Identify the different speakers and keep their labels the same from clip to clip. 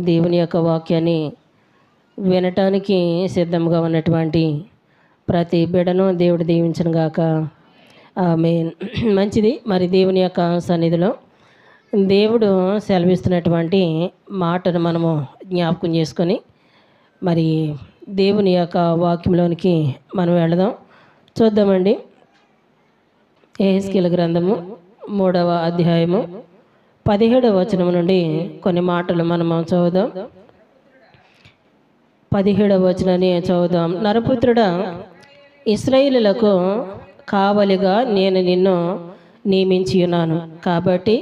Speaker 1: దేవుని యొక్క వాక్యాన్ని వినటానికి సిద్ధంగా ఉన్నటువంటి ప్రతి బిడను దేవుడు దీవించను గాక. ఆమేన్. మంచిది. మరి దేవుని యొక్క సన్నిధిలో దేవుడు సెలవిస్తున్నటువంటి మాటను మనము జ్ఞాపకం చేసుకొని మరి దేవుని యొక్క వాక్యంలోనికి మనం వెళదాం. చూద్దామండి. యెహెజ్కేలు గ్రంథము 3వ అధ్యాయము 17వ వచనం నుండి కొన్ని మాటలు మనము చదువుదాం. 17వ వచనాన్ని చదువుదాం. నరపుత్రుడా, ఇశ్రాయేలులకు కావలిగా నేను నిన్ను నియమించి ఉన్నాను. కాబట్టి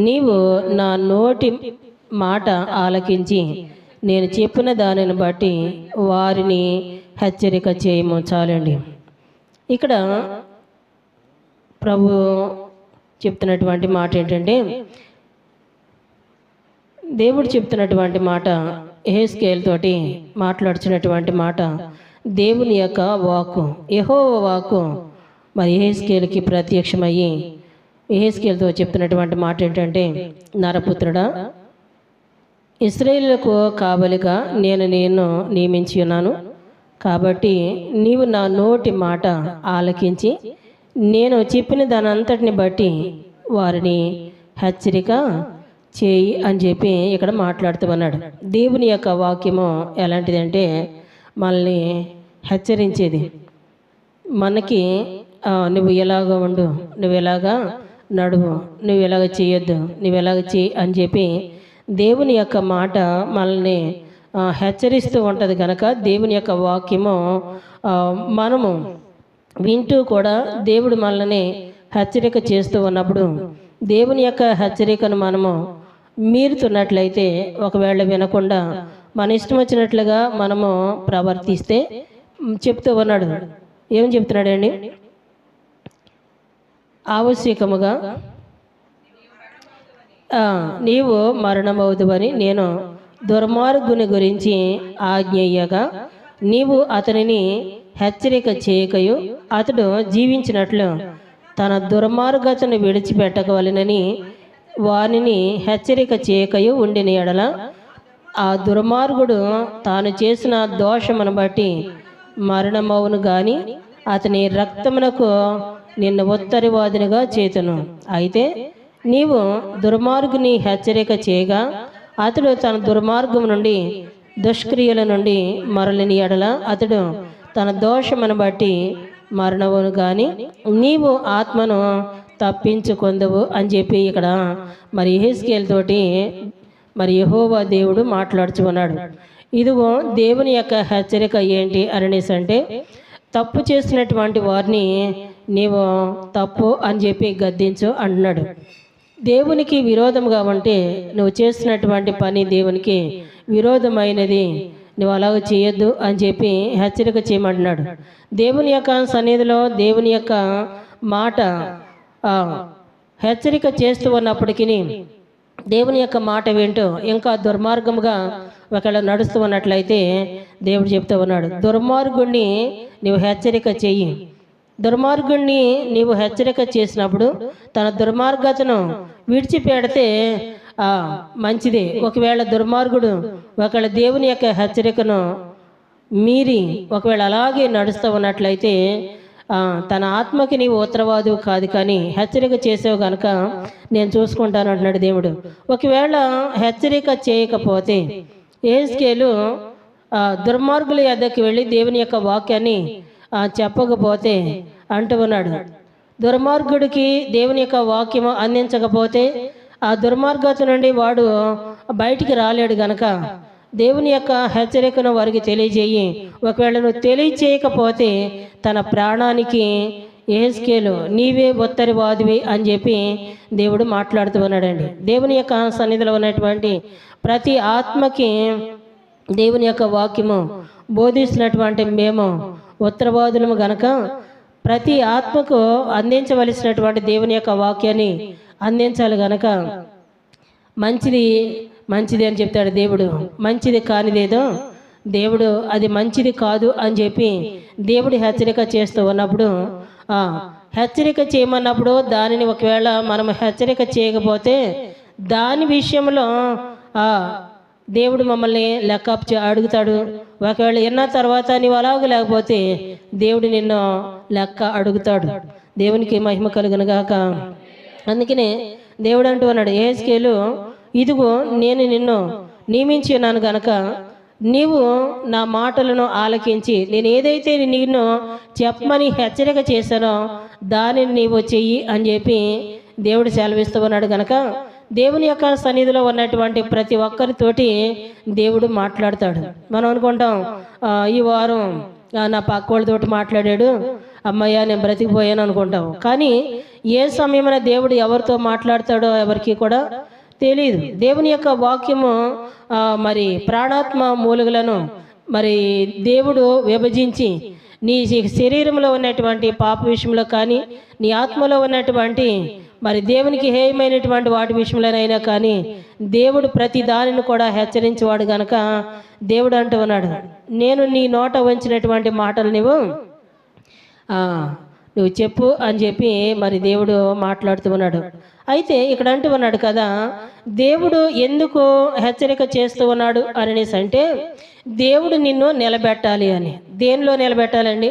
Speaker 1: నీవు నా నోటి మాట ఆలకించి నేను చెప్పిన దానిని బట్టి వారిని హెచ్చరిక చేయము. చాలండి. ఇక్కడ ప్రభు చెప్తున్నటువంటి మాట ఏంటంటే, దేవుడు చెప్తున్నటువంటి మాట, యెహెజ్కేలు తోటి మాట్లాడుచున్నటువంటి మాట దేవుని యొక్క వాక్కు, యెహోవా వాక్కు మరి యెహెజ్కేలుకి ప్రత్యక్షమయ్యి యెహెజ్కేలుతో చెప్తున్నటువంటి మాట ఏంటంటే, నరపుత్రుడా, ఇశ్రాయేలులకు కావలిగా నేను నిన్ను నియమించి ఉన్నాను. కాబట్టి నీవు నా నోటి మాట ఆలకించి నేను చెప్పిన దాని అంతటిని బట్టి వారిని హెచ్చరిక చేయి అని చెప్పి ఇక్కడ మాట్లాడుతూ ఉన్నాడు. దేవుని యొక్క వాక్యము ఎలాంటిదంటే మనల్ని హెచ్చరించేది. మనకి నువ్వు ఎలాగ ఉండు, నువ్వు ఎలాగా నడువు, నువ్వు ఎలాగ చేయొద్దు, నువ్వు ఎలాగ చేయి అని చెప్పి దేవుని యొక్క మాట మనల్ని హెచ్చరిస్తూ ఉంటుంది. కనుక దేవుని యొక్క వాక్యము మనము వింటూ కూడా దేవుడు మనల్ని హెచ్చరిక చేస్తూ ఉన్నప్పుడు దేవుని యొక్క హెచ్చరికను మనము మీరుతున్నట్లయితే, ఒకవేళ వినకుండా మన ఇష్టం వచ్చినట్లుగా మనము ప్రవర్తిస్తే చెప్తూ ఉన్నాడు. ఏం చెప్తున్నాడండి? ఆవశ్యకముగా నీవు మరణమవుదువని నేను దుర్మార్గుని గురించి ఆజ్ఞయ్యగా నీవు అతనిని హెచ్చరిక చేయకయు అతడు జీవించినట్లు తన దుర్మార్గతను విడిచిపెట్టకవలెనని వానిని హెచ్చరిక చేయకయు ఉండిన ఎడల ఆ దుర్మార్గుడు తాను చేసిన దోషమును బట్టి మరణమవును గాని అతని రక్తమునకు నిన్ను ఉత్తరవాదినిగా చేతును. అయితే నీవు దుర్మార్గుని హెచ్చరిక చేయగా అతడు తన దుర్మార్గం నుండి దుష్క్రియల నుండి మరలిని ఎడల అతడు తన దోషమును బట్టి మరణవును గాని నీవు ఆత్మను తప్పించుకొందువు అని చెప్పి ఇక్కడ మరి యెహెజ్కేలు తోటి మరి యెహోవా దేవుడు మాట్లాడుచు ఉన్నాడు. ఇదిగో దేవుని యొక్క హెచ్చరిక ఏంటి అనేసి అంటే, తప్పు చేసినటువంటి వారిని నీవు తప్పు అని చెప్పి గద్దించు అంటున్నాడు. దేవునికి విరోధంగా ఉంటే నువ్వు చేస్తున్నటువంటి పని దేవునికి విరోధమైనది, నువ్వు అలాగ చేయొద్దు అని చెప్పి హెచ్చరిక చేయమంటున్నాడు. దేవుని యొక్క సన్నిధిలో దేవుని యొక్క మాట హెచ్చరిక చేస్తూ ఉన్నప్పటికీ దేవుని యొక్క మాట వింటూ ఇంకా దుర్మార్గముగా ఒకవేళ నడుస్తూ ఉన్నట్లయితే దేవుడు చెప్తూ ఉన్నాడు, దుర్మార్గుణ్ణి నువ్వు హెచ్చరిక చెయ్యి. దుర్మార్గుణ్ణి నీవు హెచ్చరిక చేసినప్పుడు తన దుర్మార్గతను విడిచిపెడితే మంచిది. ఒకవేళ దుర్మార్గుడు ఒకవేళ దేవుని యొక్క హెచ్చరికను మీరి ఒకవేళ అలాగే నడుస్తూ ఉన్నట్లయితే తన ఆత్మకి నీవు ఉత్తరవాదు కాదు, కానీ హెచ్చరిక చేసావు కనుక నేను చూసుకుంటాను అంటున్నాడు దేవుడు. ఒకవేళ హెచ్చరిక చేయకపోతే యెహెజ్కేలు దుర్మార్గుల యొద్దకు వెళ్ళి దేవుని యొక్క వాక్యాన్ని చెప్పకపోతే అంటూ ఉన్నాడు, దుర్మార్గుడికి దేవుని యొక్క వాక్యము అందించకపోతే ఆ దుర్మార్గత నుండి వాడు బయటికి రాలేడు. గనక దేవుని యొక్క హెచ్చరికను వారికి తెలియజేయి. ఒకవేళ నువ్వు తెలియచేయకపోతే తన ప్రాణానికి యెహెజ్కేలు నీవే ఉత్తరవాదివి అని చెప్పి దేవుడు మాట్లాడుతూ ఉన్నాడండి. దేవుని యొక్క సన్నిధిలో ఉన్నటువంటి ప్రతి ఆత్మకి దేవుని యొక్క వాక్యము బోధిస్తున్నటువంటి మేము ఉత్తరవాదులము గనక ప్రతి ఆత్మకు అందించవలసినటువంటి దేవుని యొక్క వాక్యాన్ని అందించాలి. గనక మంచిది అని చెప్తాడు దేవుడు. మంచిది కానిదేదో దేవుడు అది మంచిది కాదు అని చెప్పి దేవుడు హెచ్చరిక చేస్తూ ఉన్నప్పుడు హెచ్చరిక చేయమన్నప్పుడు దానిని ఒకవేళ మనం హెచ్చరిక చేయకపోతే దాని విషయంలో దేవుడు మమ్మల్ని లెక్క అడుగుతాడు. ఒకవేళ విన్న తర్వాత నీవు అలాగ లేకపోతే దేవుడు నిన్ను లెక్క అడుగుతాడు. దేవునికి మహిమ కలుగును గాక. అందుకనే దేవుడు అంటూ అన్నాడు, యెహెజ్కేలు, ఇదిగో నేను నిన్ను నియమించి ఉన్నాను గనక నీవు నా మాటలను ఆలకించి నేను ఏదైతే నిన్ను చెప్పమని హెచ్చరిక చేశానో దానిని నీవు చెయ్యి అని చెప్పి దేవుడు సెలవిస్తూ ఉన్నాడు. గనక దేవుని యొక్క సన్నిధిలో ఉన్నటువంటి ప్రతి ఒక్కరితోటి దేవుడు మాట్లాడతాడు. మనం అనుకుంటాం ఈ వారం నా పక్క వాళ్ళతోటి మాట్లాడాడు, అమ్మయ్య నేను బ్రతికిపోయాను అనుకుంటాం. కానీ ఏ సమయమైనా దేవుడు ఎవరితో మాట్లాడతాడో ఎవరికి కూడా తెలియదు. దేవుని యొక్క వాక్యము మరి ప్రాణాత్మ మూలుగులను మరి దేవుడు విభజించి నీ శరీరంలో ఉన్నటువంటి పాప విషయంలో కానీ నీ ఆత్మలో ఉన్నటువంటి మరి దేవునికి హేయమైనటువంటి వాటి విషయంలోనైనా కానీ దేవుడు ప్రతి దానిని కూడా హెచ్చరించేవాడు. గనక దేవుడు అంటూ ఉన్నాడు, నేను నీ నోట వంచినటువంటి మాటలు నువ్వు చెప్పు అని చెప్పి మరి దేవుడు మాట్లాడుతూ ఉన్నాడు. అయితే ఇక్కడ అంటూ ఉన్నాడు కదా, దేవుడు ఎందుకు హెచ్చరిక చేస్తూ ఉన్నాడు అనేసి అంటే దేవుడు నిన్ను నిలబెట్టాలి అని. దేనిలో నిలబెట్టాలండి?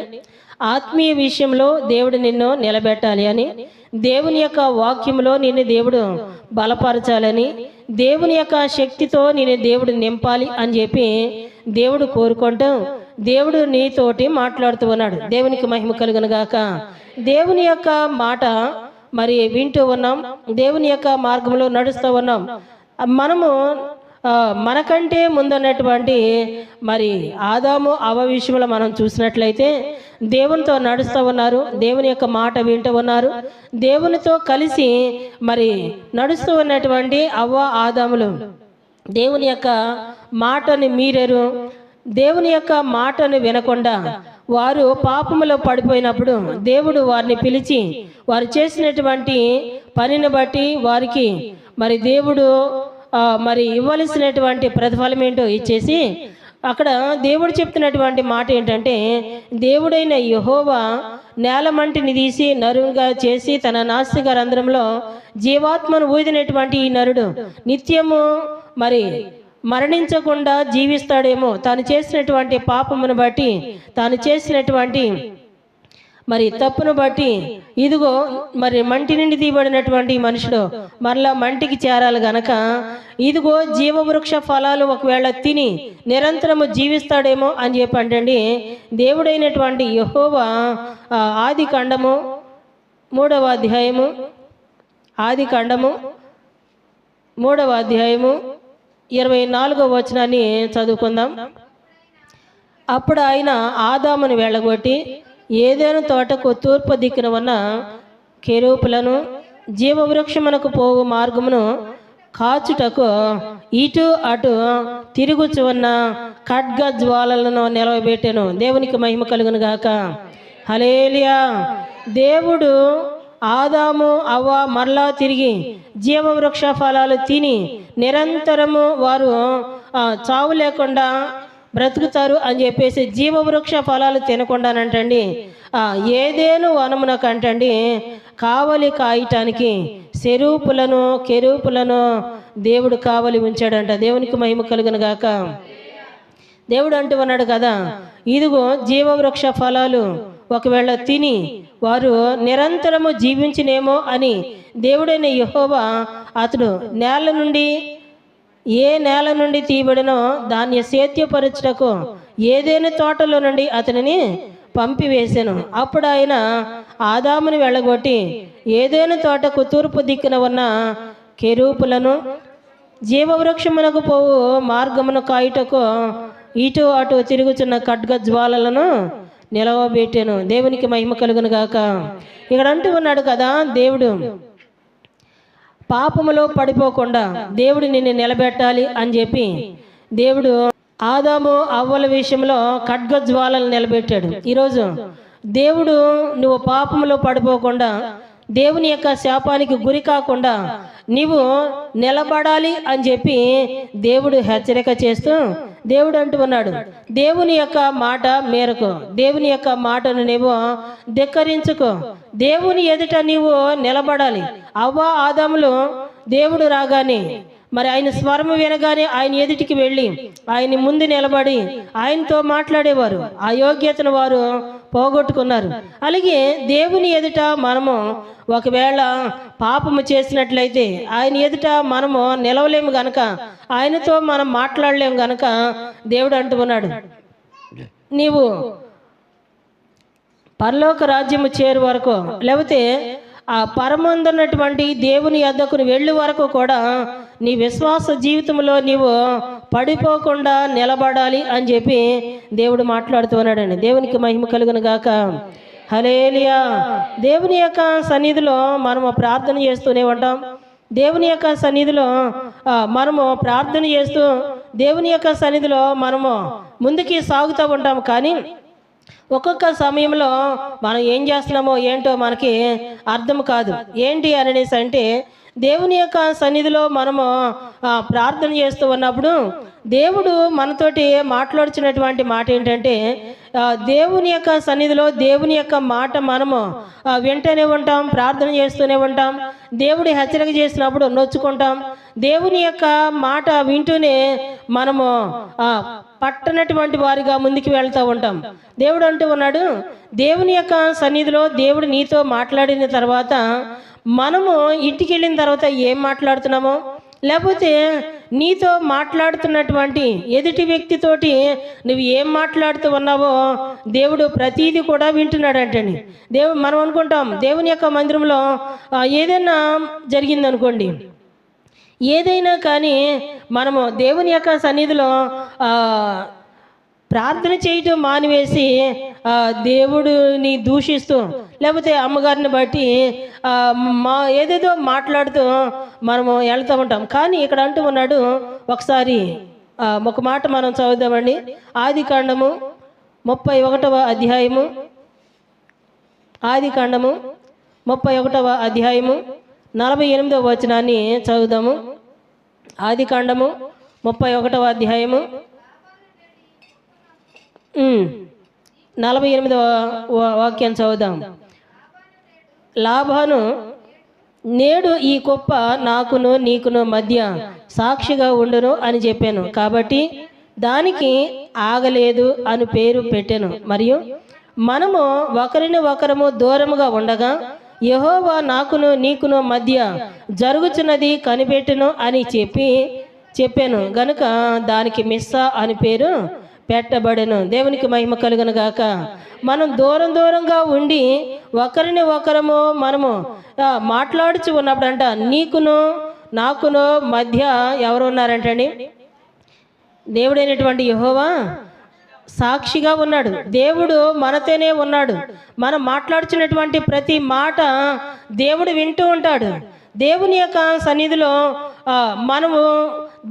Speaker 1: ఆత్మీయ విషయంలో దేవుడు నిన్ను నిలబెట్టాలి అని, దేవుని యొక్క వాక్యంలో నిన్ను దేవుడు బలపరచాలని, దేవుని యొక్క శక్తితో నేను దేవుడు నింపాలి అని చెప్పి దేవుడు కోరుకుంటూ దేవుడు నీతోటి మాట్లాడుతూ ఉన్నాడు. దేవునికి మహిమ కలుగును గాక. దేవుని యొక్క మాట మరి వింటూ ఉన్నాం, దేవుని యొక్క మార్గంలో నడుస్తూ ఉన్నాం. మనము మనకంటే ముందున్నటువంటి మరి ఆదాము అవ్వ విషయంలో మనం చూసినట్లయితే దేవునితో నడుస్తూ ఉన్నారు, దేవుని యొక్క మాట వింటూ ఉన్నారు, దేవునితో కలిసి మరి నడుస్తూ ఉన్నటువంటి అవ్వ ఆదాములు దేవుని యొక్క మాటని మీరేరు. దేవుని యొక్క మాటను వినకుండా వారు పాపములో పడిపోయినప్పుడు దేవుడు వారిని పిలిచి వారు చేసినటువంటి పనిని బట్టి వారికి మరి దేవుడు మరి ఇవ్వవలసినటువంటి ప్రతిఫలం ఏంటో ఇచ్చేసి అక్కడ దేవుడు చెప్తున్నటువంటి మాట ఏంటంటే, దేవుడైన యెహోవా నేల మంటిని తీసి నరుగా చేసి తన నాసిక రంధ్రంలో జీవాత్మను ఊదినటువంటి ఈ నరుడు నిత్యము మరి మరణించకుండా జీవిస్తాడేమో, తాను చేసినటువంటి పాపమును బట్టి తాను చేసినటువంటి మరి తప్పును బట్టి ఇదిగో మరి మంటి నుండి తీయబడినటువంటి మనుషుడు మరలా మంటికి చేరాలి గనక ఇదిగో జీవవృక్ష ఫలాలు ఒకవేళ తిని నిరంతరము జీవిస్తాడేమో అని చెప్పి అంటండి. దేవుడైనటువంటి యెహోవా ఆది కాండము 3వ అధ్యాయము ఆది కాండము 3వ అధ్యాయము 24వ వచనాన్ని చదువుకుందాం. అప్పుడు ఆయన ఆదామును వెళ్ళగొట్టి ఏదైనా తోటకు తూర్పు దిక్కున ఉన్న కెరూపులను జీవవృక్షమునకు పోవు మార్గమును కాచుటకు ఇటు అటు తిరుగుచు ఉన్న ఖడ్గ జ్వాలలను నిలవబెట్టెను. దేవునికి మహిమ కలుగును గాక. హల్లెలూయా. దేవుడు ఆదాము అవ్వ మరలా తిరిగి జీవవృక్ష ఫలాలు తిని నిరంతరము వారు చావు లేకుండా బ్రతుకుతారు అని చెప్పేసి జీవవృక్ష ఫలాలు తినకుండానంటండి ఏదేను వనమునకంటండి కావలి కాయటానికి కెరూపులను దేవుడు కావలి ఉంచాడంట. దేవునికి మహిమ కలుగును గాక. దేవుడు అంటూ ఉన్నాడు కదా, ఇదిగో జీవవృక్ష ఫలాలు ఒకవేళ తిని వారు నిరంతరము జీవించినేమో అని దేవుడైన యెహోవా అతడు ఏ నేల నుండి తీయబడినో దాన్ని సేద్యపరచుటకు ఏదైనా తోటలో నుండి అతనిని పంపివేశాను. అప్పుడు ఆయన ఆదాముని వెళ్ళగొట్టి ఏదైనా తోటకు తూర్పు దిక్కున ఉన్న కెరూపులను జీవవృక్షమునకు పోవు మార్గమును కాయుటకు ఇటు అటు తిరుగుతున్న ఖడ్గ జ్వాలలను నిలవబెట్టాను. దేవునికి మహిమ కలుగును గాక. ఇక్కడ అంటూ ఉన్నాడు కదా, దేవుడు పాపములో పడిపోకుండా దేవుడు నిన్ను నిలబెట్టాలి అని చెప్పి దేవుడు ఆదాము అవ్వల విషయంలో ఖడ్గ జ్వాలలు నిలబెట్టాడు. ఈరోజు దేవుడు నువ్వు పాపములో పడిపోకుండా దేవుని యొక్క శాపానికి గురి కాకుండా నీవు నిలబడాలి అని చెప్పి దేవుడు హెచ్చరిక చేస్తూ దేవుడు అంటూ ఉన్నాడు, దేవుని యొక్క మాట మేరకు దేవుని యొక్క మాటను నీవు ధిక్కరించుకో, దేవుని ఎదుట నీవు నిలబడాలి. అవ్వ ఆదాములు దేవుడు రాగానే మరి ఆయన స్వరము వినగానే ఆయన ఎదుటికి వెళ్ళి ఆయన ముందు నిలబడి ఆయనతో మాట్లాడేవారు. ఆ యోగ్యతను వారు పోగొట్టుకున్నారు. అలాగే దేవుని ఎదుట మనము ఒకవేళ పాపము చేసినట్లయితే ఆయన ఎదుట మనము నిలవలేము గనక, ఆయనతో మనం మాట్లాడలేము గనక దేవుడు అంటూ ఉన్నాడు, నీవు పరలోక రాజ్యము చేరు వరకు, లేకపోతే ఆ పరమందున్నటువంటి దేవుని యొద్దకు వెళ్ళే వరకు కూడా నీ విశ్వాస జీవితంలో నీవు పడిపోకుండా నిలబడాలి అని చెప్పి దేవుడు మాట్లాడుతూ ఉన్నాడండి. దేవునికి మహిమ కలుగును గాక. హల్లెలూయా. దేవుని యొక్క సన్నిధిలో మనము ప్రార్థన చేస్తూనే ఉంటాం. దేవుని యొక్క సన్నిధిలో మనము ప్రార్థన చేస్తూ దేవుని యొక్క సన్నిధిలో మనము ముందుకి సాగుతూ ఉంటాం. కానీ ఒక్కొక్క సమయంలో మనం ఏం చేస్తున్నామో ఏంటో మనకి అర్థం కాదు. ఏంటి అనేసి అంటే, దేవుని యొక్క సన్నిధిలో మనము ప్రార్థన చేస్తూ ఉన్నప్పుడు దేవుడు మనతోటి మాట్లాడుచున్నటువంటి మాట ఏంటంటే, దేవుని యొక్క సన్నిధిలో దేవుని యొక్క మాట మనము వింటూనే ఉంటాం, ప్రార్థన చేస్తూనే ఉంటాం. దేవుడు హెచ్చరిక చేసినప్పుడు నొచ్చుకుంటాం. దేవుని యొక్క మాట వింటూనే మనము పట్టనటువంటి వారిగా ముందుకు వెళ్తూ ఉంటాం. దేవుడు అంటూ ఉన్నాడు, దేవుని యొక్క సన్నిధిలో దేవుడు నీతో మాట్లాడిన తర్వాత మనము ఇంటికి వెళ్ళిన తర్వాత ఏం మాట్లాడుతున్నామో, లేకపోతే నీతో మాట్లాడుతున్నటువంటి ఎదుటి వ్యక్తితోటి నువ్వు ఏం మాట్లాడుతూ ఉన్నావో దేవుడు ప్రతీది కూడా వింటున్నాడు అంటండి. మనం అనుకుంటాం దేవుని యొక్క మందిరంలో ఏదైనా జరిగిందనుకోండి, ఏదైనా కానీ మనము దేవుని యొక్క సన్నిధిలో ప్రార్థన చేయటం మానివేసి దేవుడిని దూషిస్తూ, లేకపోతే అమ్మగారిని బట్టి ఏదేదో మాట్లాడుతూ మనము వెళ్తూ ఉంటాం. కానీ ఇక్కడ అంటూ ఉన్నాడు, ఒకసారి ఒక మాట మనం చదువుదామండి. ఆదికాండము 31వ అధ్యాయము, ఆదికాండము 31వ అధ్యాయము 48వ వచనాన్ని చదువుదాము. ఆదికాండము 31వ అధ్యాయము 48వ వాక్యాన్ని చదువుదాం. లాబాను, నేడు ఈ కుప్ప నాకును నీకును మధ్య సాక్షిగా ఉండును అని చెప్పాను, కాబట్టి దానికి ఆగలేదు అని పేరు పెట్టాను. మరియు మనము ఒకరిని ఒకరము దూరముగా ఉండగా యెహోవా నాకును నీకును మధ్య జరుగుచున్నది కనిపెట్టును అని చెప్పాను గనుక దానికి మిస్సా అని పేరు పెట్టబడెను. దేవునికి మహిమ కలుగును గాక. మనం దూరంగా ఉండి ఒకరిని ఒకరము మనము మాట్లాడుచు ఉన్నప్పుడంట నీకును నాకును మధ్య ఎవరు ఉన్నారంటండి? దేవుడైనటువంటి యెహోవా సాక్షిగా ఉన్నాడు. దేవుడు మనతోనే ఉన్నాడు. మనం మాట్లాడుచున్నటువంటి ప్రతి మాట దేవుడు వింటూ ఉంటాడు. దేవుని యొక్క సన్నిధిలో మనము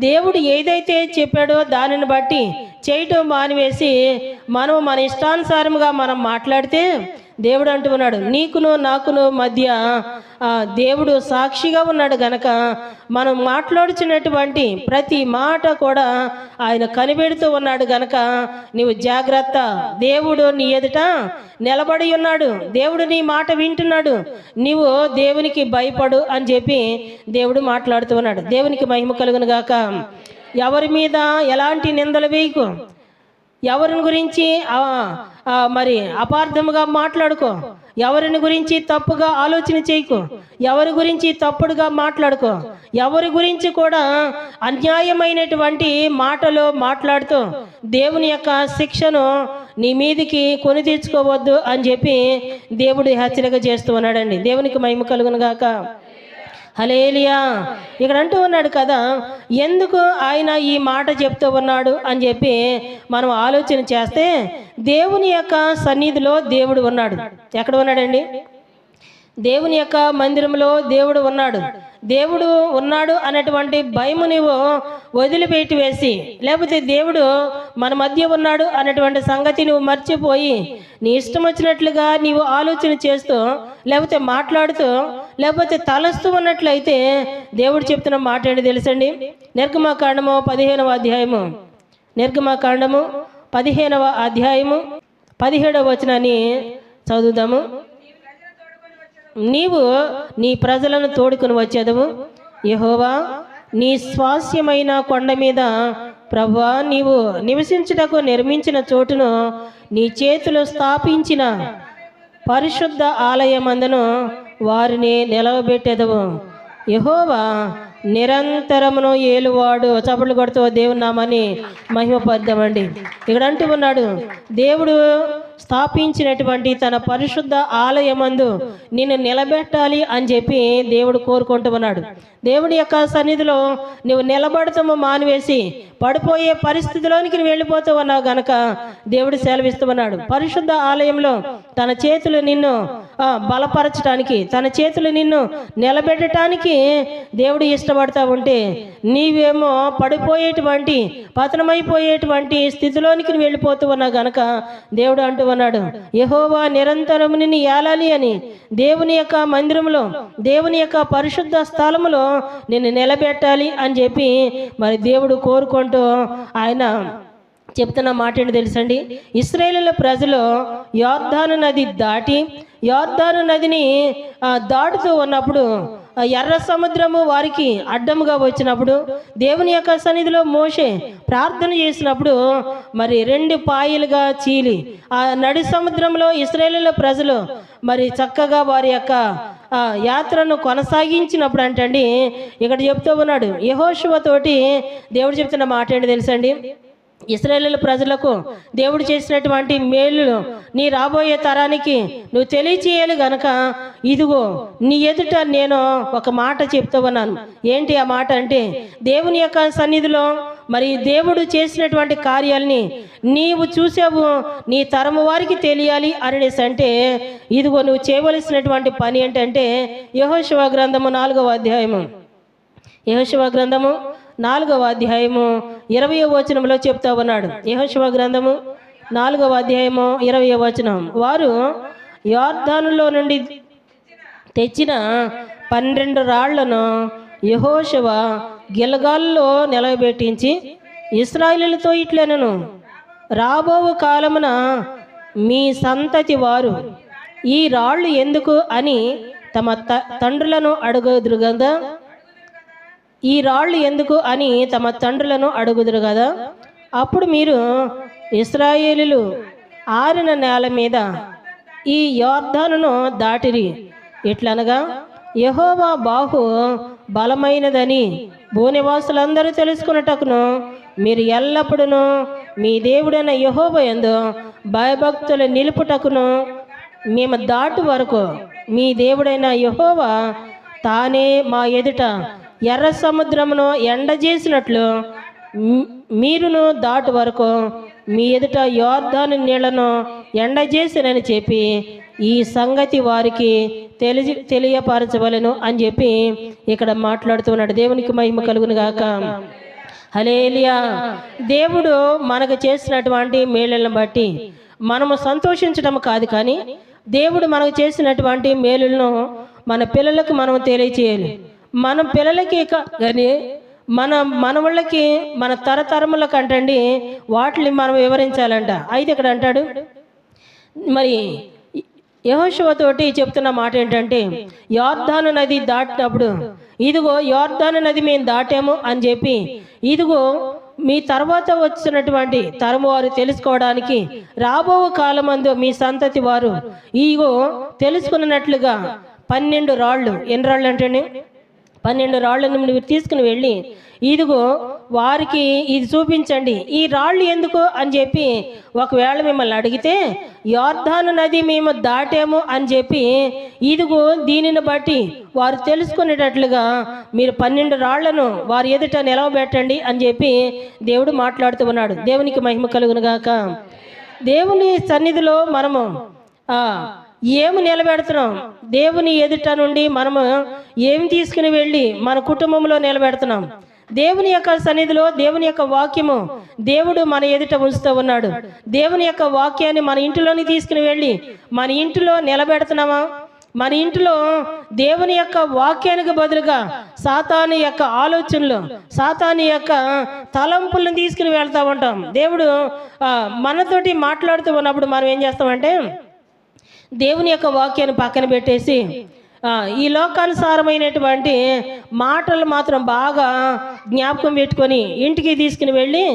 Speaker 1: దేవుడు ఏదైతే చెప్పాడో దానిని బట్టి చేయటం మానివేసి మనం మన ఇష్టానుసారముగా మనం మాట్లాడితే దేవుడు అంటూ ఉన్నాడు, నీకును నాకును మధ్య దేవుడు సాక్షిగా ఉన్నాడు గనక మనం మాట్లాడుచున్నటువంటి ప్రతి మాట కూడా ఆయన కనిపెడుతూ ఉన్నాడు గనక నీవు జాగ్రత్త. దేవుడు నీ ఎదుట నిలబడి ఉన్నాడు. దేవుడు నీ మాట వింటున్నాడు. నీవు దేవునికి భయపడు అని చెప్పి దేవుడు మాట్లాడుతూ ఉన్నాడు. దేవునికి మహిమ కలుగును గాక. ఎవరి మీద ఎలాంటి నిందలు వేయకు. ఎవరిని గురించి మరి అపార్థముగా మాట్లాడుకో. ఎవరిని గురించి తప్పుగా ఆలోచన చేయకు. ఎవరి గురించి తప్పుడుగా మాట్లాడుకో. ఎవరి గురించి కూడా అన్యాయమైనటువంటి మాటలు మాట్లాడుతూ దేవుని యొక్క శిక్షను నీ మీదికి కొని తెచ్చుకోవద్దు అని చెప్పి దేవుడు హెచ్చరిక చేస్తూ ఉన్నాడండి. దేవునికి మహిమ కలుగును గాక. హల్లెలూయా. ఇక్కడ అంటూ ఉన్నాడు కదా, ఎందుకు ఆయన ఈ మాట చెప్తూ ఉన్నాడు అని చెప్పి మనం ఆలోచన చేస్తే దేవుని యొక్క సన్నిధిలో దేవుడు ఉన్నాడు. ఎక్కడ ఉన్నాడండి? దేవుని యొక్క మందిరంలో దేవుడు ఉన్నాడు. దేవుడు ఉన్నాడు అనేటువంటి భయము నీవు వదిలిపెట్టి వేసి, లేకపోతే దేవుడు మన మధ్య ఉన్నాడు అనేటువంటి సంగతి నువ్వు మర్చిపోయి నీ ఇష్టం వచ్చినట్లుగా నీవు ఆలోచన చేస్తూ, లేకపోతే మాట్లాడుతూ, లేకపోతే తలస్తూ ఉన్నట్లయితే దేవుడు చెప్తున్న మాట ఏంటి తెలుసండి? నిర్గమకాండము 15వ అధ్యాయము, నిర్గమకాండము 15వ అధ్యాయము 17వ వచనాన్ని చదువుదాము. నీవు నీ ప్రజలను తోడుకొని వచ్చేదవు, యెహోవా నీ స్వాస్యమైన కొండ మీద ప్రభువా నీవు నివసించుటకు నిర్మించిన చోటును నీ చేతులు స్థాపించిన పరిశుద్ధ ఆలయమందును వారిని నిలవబెట్టెదవు. యెహోవా నిరంతరమును ఏలువాడు. చప్పట్లు కొడుతూ దేవుని నామాన్ని మహిమపరుద్దామండి. ఇక్కడ అంటూ ఉన్నాడు, దేవుడు స్థాపించినటువంటి తన పరిశుద్ధ ఆలయమందు నిన్ను నిలబెట్టాలి అని చెప్పి దేవుడు కోరుకుంటూ ఉన్నాడు. దేవుడి యొక్క సన్నిధిలో నువ్వు నిలబడతాము మానివేసి పడిపోయే పరిస్థితిలోనికి నువ్వు వెళ్ళిపోతూ ఉన్నావు గనక దేవుడు సెలవిస్తూ ఉన్నాడు. పరిశుద్ధ ఆలయంలో తన చేతులు నిన్ను బలపరచడానికి, తన చేతులు నిన్ను నిలబెట్టడానికి దేవుడు ఇష్టపడతా ఉంటే నీవేమో పడిపోయేటువంటి పతనమైపోయేటువంటి స్థితిలోనికి నువ్వు వెళ్ళిపోతూ ఉన్నావు గనక దేవుడు అంటూ ఉన్నాడు, యెహోవా నిరంతరము నిన్ను ఏలాలి అని దేవుని యొక్క మందిరంలో, దేవుని యొక్క పరిశుద్ధ స్థలములో నిన్ను నిలబెట్టాలి అని చెప్పి మరి దేవుడు కోరుకుంటూ ఆయన చెప్తున్న మాట ఏంటి తెలుసండి. ఇశ్రాయేలు ప్రజలు యోర్దాను నది దాటి యోర్దాను నదిని దాటుతూ ఉన్నప్పుడు ఎర్ర సముద్రము వారికి అడ్డముగా వచ్చినప్పుడు దేవుని యొక్క సన్నిధిలో మోషే ప్రార్థన చేసినప్పుడు మరి 2 పాయలుగా చీలి ఆ నడి సముద్రంలో ఇశ్రాయేలు ప్రజలు మరి చక్కగా వారి యొక్క యాత్రను కొనసాగించినప్పుడు అంటండి ఇక్కడ చెప్తూ ఉన్నాడు, యెహోషువ తోటి దేవుడు చెప్తున్న మాట ఏంటి తెలుసండి. ఇశ్రాయేలు ప్రజలకు దేవుడు చేసినటువంటి మేలు నీ రాబోయే తరానికి నువ్వు తెలియచేయాలి గనక ఇదిగో నీ ఎదుట నేను ఒక మాట చెప్తూ ఉన్నాను. ఏంటి ఆ మాట అంటే, దేవుని యొక్క సన్నిధిలో మరి దేవుడు చేసినటువంటి కార్యాలని నీవు చూసావు, నీ తరము వారికి తెలియాలి అనేసి అంటే ఇదిగో నువ్వు చేయవలసినటువంటి పని ఏంటంటే యెహోషువ గ్రంథము 4వ అధ్యాయము, యెహోషువ గ్రంథము 4వ అధ్యాయము 20వ వచనంలో చెప్తా ఉన్నాడు. యెహోషువ గ్రంథము 4వ అధ్యాయము 20వ వచనం, వారు యోర్దానులో నుండి తెచ్చిన 12 రాళ్లను యెహోషువ గిల్గాల్లో నిలబెట్టించి ఇశ్రాయేలుతో ఇట్లనెను, రాబో కాలమున మీ సంతతి వారు ఈ రాళ్ళు ఎందుకు అని తమ తండ్రులను అడుగుదురు కదా, ఈ రాళ్ళు ఎందుకు అని తమ తండ్రులను అడుగుదురు కదా, అప్పుడు మీరు ఇశ్రాయేలీయులు ఆరిన నేల మీద ఈ యోర్దానును దాటిరి. ఎట్లనగా యెహోవా బాహు బలమైనదని భూనివాసులందరూ తెలుసుకున్నటకును మీరు ఎల్లప్పుడూ మీ దేవుడైన యెహోవా యందు భయభక్తులు నిలుపుటకును మేము దాటు వరకు మీ దేవుడైన యెహోవా తానే మా ఎదుట ఎర్ర సముద్రమును ఎండజేసినట్లు మీరును దాటు వరకు మీ ఎదుట యోర్దాను నీళ్లను ఎండజేసినని చెప్పి ఈ సంగతి వారికి తెలియపరచవలెను అని చెప్పి ఇక్కడ మాట్లాడుతున్నాడు. దేవునికి మహిమ కలుగును గాక. హల్లెలూయా. దేవుడు మనకు చేసినటువంటి మేలులను బట్టి మనము సంతోషించడం కాదు, కానీ దేవుడు మనకు చేసినటువంటి మేలులను మన పిల్లలకు మనం తెలియచేయాలి. మన పిల్లలకి కానీ మన మనవాళ్ళకి మన తరతరములకు అంటండి వాటిని మనం వివరించాలంట. అయితే ఇక్కడ అంటాడు మరి యెహోషువ తోటి చెప్తున్న మాట ఏంటంటే, యోర్దాను నది దాటినప్పుడు ఇదిగో యోర్దాను నది మేము దాటాము అని చెప్పి ఇదిగో మీ తర్వాత వచ్చినటువంటి తరము వారు తెలుసుకోవడానికి రాబో కాలమందు మీ సంతతి వారు ఇగో తెలుసుకున్నట్లుగా 12 రాళ్ళు, ఎన్ని రాళ్ళు అంటే 12 రాళ్ళను మీరు తీసుకుని వెళ్ళి ఇదిగో వారికి ఇది చూపించండి, ఈ రాళ్ళు ఎందుకు అని చెప్పి ఒకవేళ మిమ్మల్ని అడిగితే యోర్దాను నది మేము దాటాము అని చెప్పి ఇదిగో దీనిని బట్టి వారు తెలుసుకునేటట్లుగా మీరు 12 రాళ్లను వారి ఎదుట నిలవబెట్టండి అని చెప్పి దేవుడు మాట్లాడుతూ ఉన్నాడు. దేవునికి మహిమ కలుగును గాక. దేవుని సన్నిధిలో మనము ఏమి నిలబెడుతున్నాం, దేవుని ఎదుట నుండి మనము ఏమి తీసుకుని వెళ్ళి మన కుటుంబంలో నిలబెడుతున్నాం. దేవుని యొక్క సన్నిధిలో దేవుని యొక్క వాక్యము దేవుడు మన ఎదుట ఉంచుతూ ఉన్నాడు. దేవుని యొక్క వాక్యాన్ని మన ఇంటిలోని తీసుకుని వెళ్ళి మన ఇంటిలో నిలబెడుతున్నామా? మన ఇంటిలో దేవుని యొక్క వాక్యానికి బదులుగా సాతాను యొక్క ఆలోచనలు, సాతాను యొక్క తలంపులను తీసుకుని వెళ్తూ ఉంటాం. దేవుడు మనతోటి మాట్లాడుతూ ఉన్నప్పుడు మనం ఏం చేస్తామంటే దేవుని యొక్క వాక్యాన్ని పక్కన పెట్టేసి ఈ లోకానుసారమైనటువంటి మాటలు మాత్రం బాగా జ్ఞాపకం పెట్టుకొని ఇంటికి తీసుకుని వెళ్ళి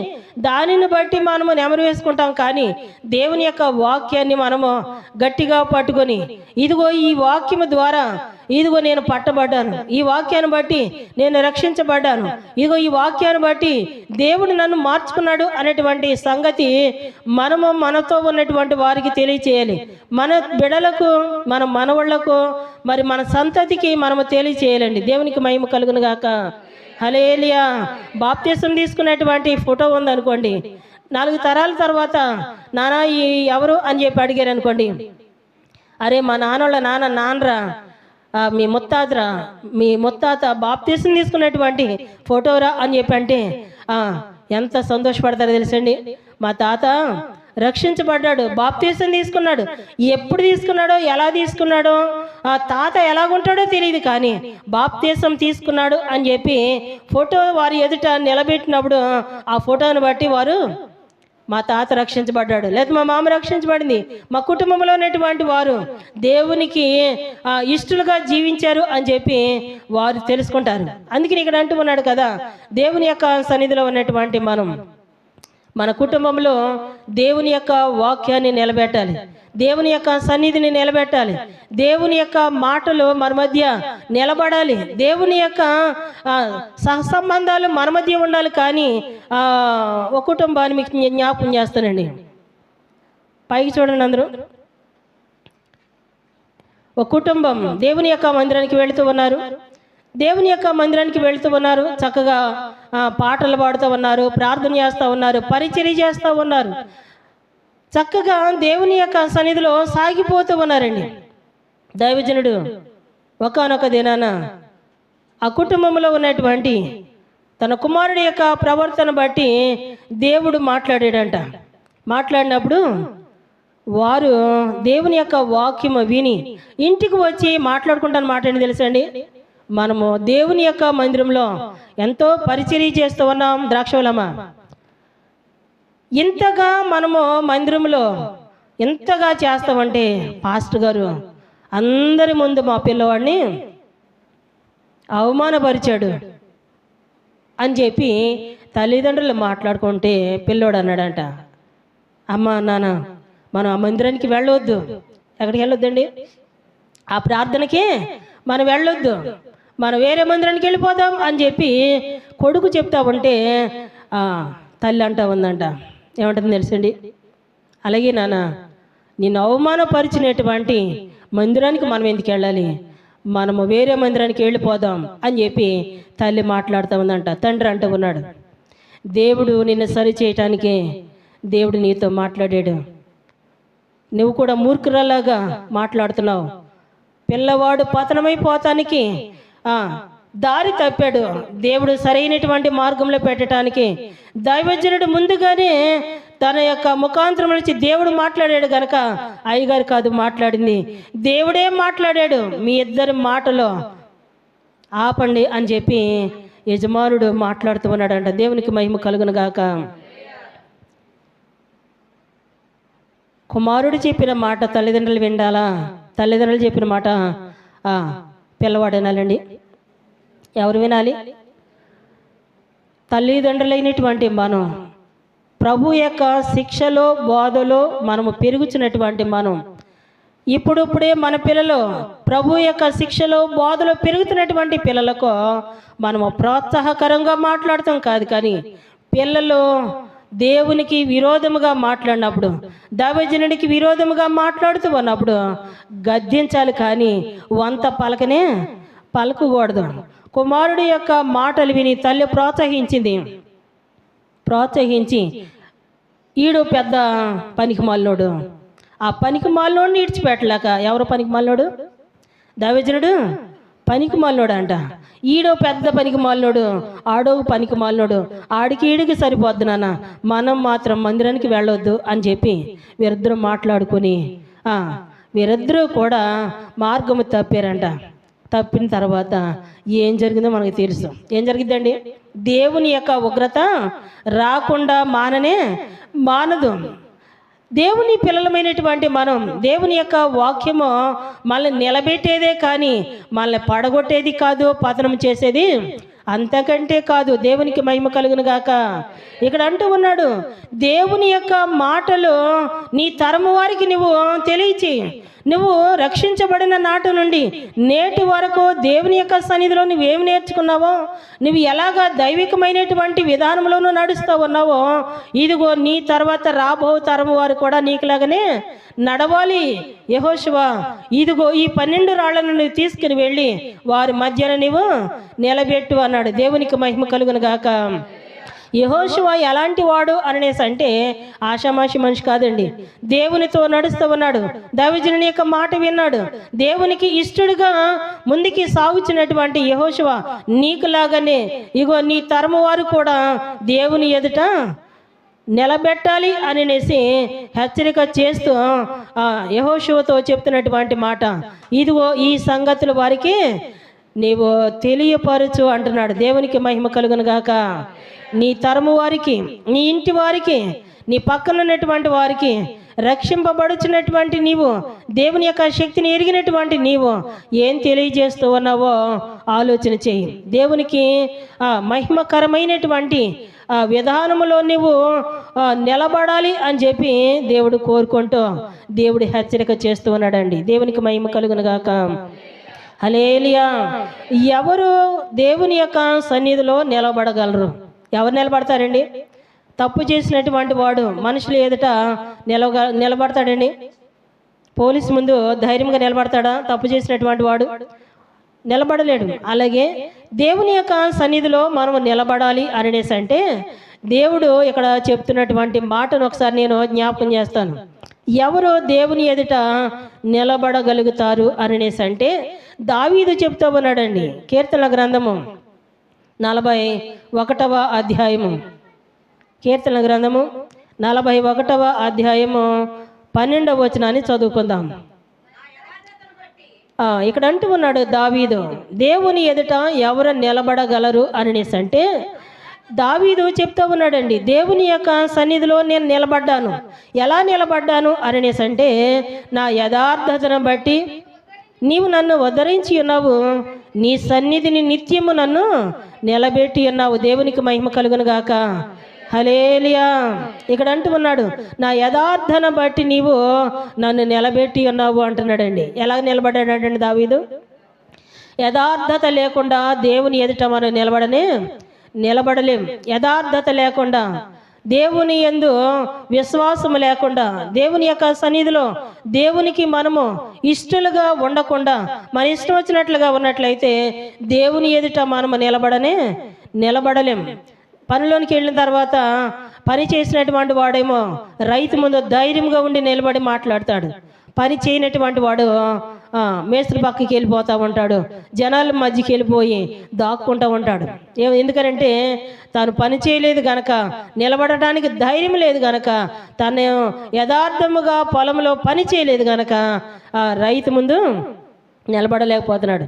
Speaker 1: దానిని బట్టి మనము నెమరు వేసుకుంటాం. కానీ దేవుని యొక్క వాక్యాన్ని మనము గట్టిగా పట్టుకొని, ఇదిగో ఈ వాక్యము ద్వారా ఇదిగో నేను పట్టబడ్డాను, ఈ వాక్యాన్ని బట్టి నేను రక్షించబడ్డాను, ఇదిగో ఈ వాక్యాన్ని బట్టి దేవుడు నన్ను మార్చుకున్నాడు అనేటువంటి సంగతి మనము మనతో ఉన్నటువంటి వారికి తెలియచేయాలి. మన బిడలకు, మన మనవళ్లకు, మరి మన సంతతికి మనము తెలియచేయాలండి. దేవునికి మహిమ కలుగును గాక. హల్లెలూయా. బాప్తిసం తీసుకున్నటువంటి ఫోటో ఉందనుకోండి, 4 తరాల తర్వాత నాన్న ఈ ఎవరు అని చెప్పి అడిగారు అనుకోండి, అరే మా నాన్నోళ్ళ నాన్నరా, మీ ముత్తాత బాప్తిసం తీసుకున్నటువంటి ఫోటోరా అని చెప్పి అంటే ఎంత సంతోషపడతారో తెలుసండి. మా తాత రక్షించబడ్డాడు, బాప్తిసం తీసుకున్నాడు. ఎప్పుడు తీసుకున్నాడో, ఎలా తీసుకున్నాడో, ఆ తాత ఎలాగుంటాడో తెలియదు, కానీ బాప్తిసం తీసుకున్నాడు అని చెప్పి ఫోటో వారి ఎదుట నిలబెట్టినప్పుడు ఆ ఫోటోని బట్టి వారు మా తాత రక్షించబడ్డాడు, లేదా మా మామ రక్షించబడింది, మా కుటుంబంలో ఉన్నటువంటి వారు దేవునికి ఇష్టలుగా జీవించారు అని చెప్పి వారు తెలుసుకుంటారు. అందుకని ఇక్కడ అంటూ ఉన్నాడు కదా, దేవుని యొక్క సన్నిధిలో ఉన్నటువంటి మన కుటుంబంలో దేవుని యొక్క వాక్యాన్ని నిలబెట్టాలి, దేవుని యొక్క సన్నిధిని నిలబెట్టాలి, దేవుని యొక్క మాటలు మన మధ్య నిలబడాలి, దేవుని యొక్క సహసంబంధాలు మన మధ్య ఉండాలి. కానీ ఒక కుటుంబాన్ని మీకు జ్ఞాపకం చేస్తానండి. పైకి చూడండి అందరూ. ఒక కుటుంబం దేవుని యొక్క మందిరానికి వెళుతూ ఉన్నారు, దేవుని యొక్క మందిరానికి వెళుతూ ఉన్నారు, చక్కగా పాటలు పాడుతూ ఉన్నారు, ప్రార్థన చేస్తూ ఉన్నారు, పరిచర్య చేస్తూ ఉన్నారు, చక్కగా దేవుని యొక్క సన్నిధిలో సాగిపోతూ ఉన్నారండి. దైవజనుడు ఒకానొక దినాన ఆ కుటుంబంలో ఉన్నటువంటి తన కుమారుడి యొక్క ప్రవర్తన బట్టి దేవుడు మాట్లాడాడంట. మాట్లాడినప్పుడు వారు దేవుని యొక్క వాక్యము విని ఇంటికి వచ్చి మాట్లాడుకుంటాను మాట ఏంటి తెలుసండి, మనము దేవుని యొక్క మందిరంలో ఎంతో పరిచర్య చేస్తూ ఉన్నాం ద్రాక్షవలమ్మ, ఇంతగా మనము మందిరంలో ఎంతగా చేస్తామంటే పాస్టర్ గారు అందరి ముందు మా పిల్లవాడిని అవమానపరిచాడు అని చెప్పి తల్లిదండ్రులు మాట్లాడుకుంటే పిల్లోడు అన్నాడంట, అమ్మ నాన్న మనం ఆ మందిరానికి వెళ్ళవద్దు. ఎక్కడికి వెళ్ళొద్దండి? ఆ ప్రార్థనకి మనం వెళ్ళొద్దు, మనం వేరే మందిరానికి వెళ్ళిపోదాం అని చెప్పి కొడుకు చెప్తా ఉంటే తల్లి అంటా ఉందంట, ఏమంటుంది తెలుసండి, అలాగే నాన్న నిన్ను అవమానపరిచినటువంటి మందిరానికి మనం ఎందుకు వెళ్ళాలి, మనము వేరే మందిరానికి వెళ్ళిపోదాం అని చెప్పి తల్లి మాట్లాడుతూ ఉందంట. తండ్రి అంటూ ఉన్నాడు, దేవుడు నిన్ను సరి చేయటానికే దేవుడు నీతో మాట్లాడాడు, నువ్వు కూడా మూర్ఖురాలాగా మాట్లాడుతున్నావు, పిల్లవాడు పతనమైపోతానికి దారి తప్పాడు, దేవుడు సరైనటువంటి మార్గంలో పెట్టడానికి దైవజనుడు ముందుగానే తన యొక్క ముఖాంతరం నుంచి దేవుడు మాట్లాడాడు గనక అయ్యగారు కాదు మాట్లాడింది, దేవుడే మాట్లాడాడు, మీ ఇద్దరి మాటలో ఆపండి అని చెప్పి యజమానుడు మాట్లాడుతూ ఉన్నాడంట. దేవునికి మహిమ కలుగును గాక. కుమారుడు చెప్పిన మాట తల్లిదండ్రులు వినాలా, తల్లిదండ్రులు చెప్పిన మాట పిల్లవాడు వినాలండి. ఎవరు వినాలి? తల్లిదండ్రులైనటువంటి మనం ప్రభు యొక్క శిక్షలో బోధలో మనము పెరుగుచున్నటువంటి మనం ఇప్పుడిప్పుడే మన పిల్లలు ప్రభు యొక్క శిక్షలో బోధలో పెరుగుతున్నటువంటి పిల్లలకు మనము ప్రోత్సాహకరంగా మాట్లాడతాం కాదు, కానీ పిల్లలు దేవునికి విరోధముగా మాట్లాడినప్పుడు, దైవజనుడికి విరోధముగా మాట్లాడుతూ ఉన్నప్పుడు గద్దించాలి, కానీ వంత పలకనే పలకకూడదు. కుమారుడి యొక్క మాటలు విని తల్లి ప్రోత్సహించి ఈడు పెద్ద పనికి మాలినోడు, ఆ పనికి మాలినోడిని ఇడిచిపెట్టలేక, ఎవరు పనికి మాలినోడు? దైవజనుడు పనికి మాలినోడు అంట. ఈడో పెద్ద పనికి మాలినోడు, ఆడో పనికి మాలినోడు, ఆడికి ఈడికి సరిపోద్దు నాన్న, మనం మాత్రం మందిరానికి వెళ్ళొద్దు అని చెప్పి వీరిద్దరూ మాట్లాడుకొని వీరిద్దరూ కూడా మార్గము తప్పారంట. తప్పిన తర్వాత ఏం జరిగిందో మనకు తెలుసు. ఏం జరిగిద్దండి? దేవుని యొక్క ఉగ్రత రాకుండా మానదు. దేవుని పిల్లలమైనటువంటి మనం దేవుని యొక్క వాక్యము మనల్ని నిలబెట్టేదే కానీ మనల్ని పడగొట్టేది కాదు, పతనం చేసేది అంతకంటే కాదు. దేవునికి మహిమ కలుగును గాక. ఇక్కడ అంటూ ఉన్నాడు, దేవుని యొక్క మాటలు నీ తరము వారికి నువ్వు తెలియచేయి. నువ్వు రక్షించబడిన నాటి నుండి నేటి వరకు దేవుని యొక్క సన్నిధిలో నువ్వేమి నేర్చుకున్నావో, నువ్వు ఎలాగా దైవికమైనటువంటి విధానంలోనూ నడుస్తూ ఉన్నావో, ఇదిగో నీ తర్వాత రాబో తరము వారు కూడా నీకులాగానే నడవాలి. యెహోషువ ఇదిగో ఈ 12 రాళ్లను నువ్వు తీసుకుని వెళ్ళి వారి మధ్యన నువ్వు నిలబెట్టు అన్నాడు. దేవునికి మహిమ కలుగును గాక. యెహోషువ ఎలాంటి వాడు అనేసి అంటే ఆషామాషి మనిషి కాదండి. దేవునితో నడుస్తూ ఉన్నాడు, దైవజనుని యొక్క మాట విన్నాడు, దేవునికి ఇష్టడుగా ముందుకి సాగుచినటువంటి యెహోషువ నీకులాగానే ఇగో నీ తరము వారు కూడా దేవుని ఎదుట నిలబెట్టాలి అనేసి హెచ్చరిక చేస్తూ యెహోషువతో చెప్తున్నటువంటి మాట, ఇదిగో ఈ సంగతులు వారికి నీవు తెలియపరచు అంటున్నాడు. దేవునికి మహిమ కలుగును గాక. నీ తరము వారికి, నీ ఇంటి వారికి, నీ పక్కన ఉన్నటువంటి వారికి, రక్షింపబడుచున్నటువంటి నీవు, దేవుని యొక్క శక్తిని ఎరిగినటువంటి నీవు ఏం తెలియజేస్తూ ఉన్నావో ఆలోచన చేయి. దేవునికి మహిమకరమైనటువంటి విధానములో నువ్వు నిలబడాలి అని చెప్పి దేవుడు కోరుకుంటూ దేవుడు హెచ్చరిక చేస్తూ ఉన్నాడండి. దేవునికి మహిమ కలుగును గాక. హల్లెలూయా. ఎవరు దేవుని యొక్క సన్నిధిలో నిలబడగలరు? ఎవరు నిలబడతారండి? తప్పు చేసినటువంటి వాడు మనుషులు ఎదుట నిలబడతాడండి? పోలీసు ముందు ధైర్యంగా నిలబడతాడా? తప్పు చేసినటువంటి వాడు నిలబడలేడు. అలాగే దేవుని యొక్క సన్నిధిలో మనం నిలబడాలి అనేసి అంటే దేవుడు ఇక్కడ చెప్తున్నటువంటి మాటను ఒకసారి నేను జ్ఞాపకం చేస్తాను. ఎవరు దేవుని ఎదుట నిలబడగలుగుతారు అనేసి అంటే దావీదు చెప్తూ ఉన్నాడండి. కీర్తనల గ్రంథము 41వ అధ్యాయము, కీర్తనల గ్రంథము 41వ అధ్యాయము 12వ వచనాన్ని చదువుకుందాం. ఇక్కడ అంటూ ఉన్నాడు దావీదు, దేవుని ఎదుట ఎవరు నిలబడగలరు అనేసి అంటే దావీదు చెప్తూ ఉన్నాడండి, దేవుని యొక్క సన్నిధిలో నేను నిలబడ్డాను. ఎలా నిలబడ్డాను అనేసి అంటే నా యథార్థతను బట్టి నీవు నన్ను ఉద్ధరించి ఉన్నావు, నీ సన్నిధిని నిత్యము నన్ను నిలబెట్టి ఉన్నావు. దేవునికి మహిమ కలుగును గాక. హల్లెలూయా. ఇక్కడ అంటూ ఉన్నాడు, నా యథార్థను బట్టి నీవు నన్ను నిలబెట్టి ఉన్నావు అంటున్నాడండి. ఎలా నిలబడ్డాడండి దావీదు? యథార్థత లేకుండా దేవుని ఎదుట మనం నిలబడలేం. యథార్థత లేకుండా, దేవుని యందు విశ్వాసము లేకుండా, దేవుని యొక్క సన్నిధిలో దేవునికి మనము ఇష్టలుగా ఉండకుండా మన ఇష్టం వచ్చినట్లుగా ఉన్నట్లయితే దేవుని ఎదుట మనము నిలబడలేం. పనిలోనికి వెళ్ళిన తర్వాత పని చేసినటువంటి వాడేమో రైతు ముందు ధైర్యంగా ఉండి నిలబడి మాట్లాడతాడు. పని చేయనటువంటి వాడు మేస్త్రి పక్కకి వెళ్ళిపోతూ ఉంటాడు, జనాల మధ్యకి వెళ్ళిపోయి దాక్కుంటూ ఉంటాడు. ఎందుకనంటే తాను పని చేయలేదు గనక, నిలబడటానికి ధైర్యం లేదు గనక, తను యథార్థముగా పొలంలో పని చేయలేదు గనక రైతు ముందు నిలబడలేకపోతున్నాడు.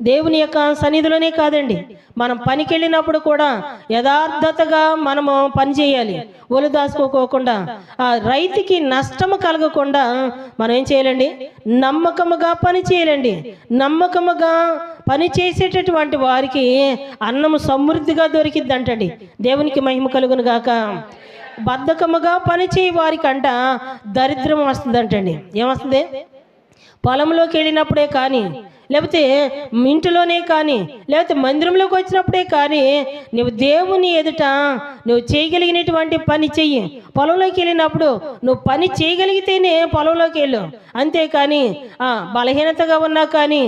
Speaker 1: దేవుని యొక్క సన్నిధిలోనే కాదండి, మనం పనికి వెళ్ళినప్పుడు కూడా యథార్థతగా మనము పని చేయాలి. ఒళ్ళు దాచుకోకుండా, ఆ రైతుకి నష్టము కలగకుండా మనం ఏం చేయాలండి? నమ్మకముగా పని చేయాలండి. నమ్మకముగా పని చేసేటటువంటి వారికి అన్నము సమృద్ధిగా దొరికిద్దంటండి. దేవునికి మహిమ కలుగును గాక. బద్ధకముగా పని చేయ వారికంట దరిద్రం వస్తుందంటండి. ఏమొస్తుంది? పొలంలోకి వెళ్ళినప్పుడే కానీ, లేకపోతే ఇంటిలోనే కానీ, లేకపోతే మందిరంలోకి వచ్చినప్పుడే కానీ నువ్వు దేవుని ఎదుట నువ్వు చేయగలిగినటువంటి పని చెయ్యి. పొలంలోకి వెళ్ళినప్పుడు నువ్వు పని చేయగలిగితేనే పొలంలోకి వెళ్ళు. అంతేకాని బలహీనతగా ఉన్నా కానీ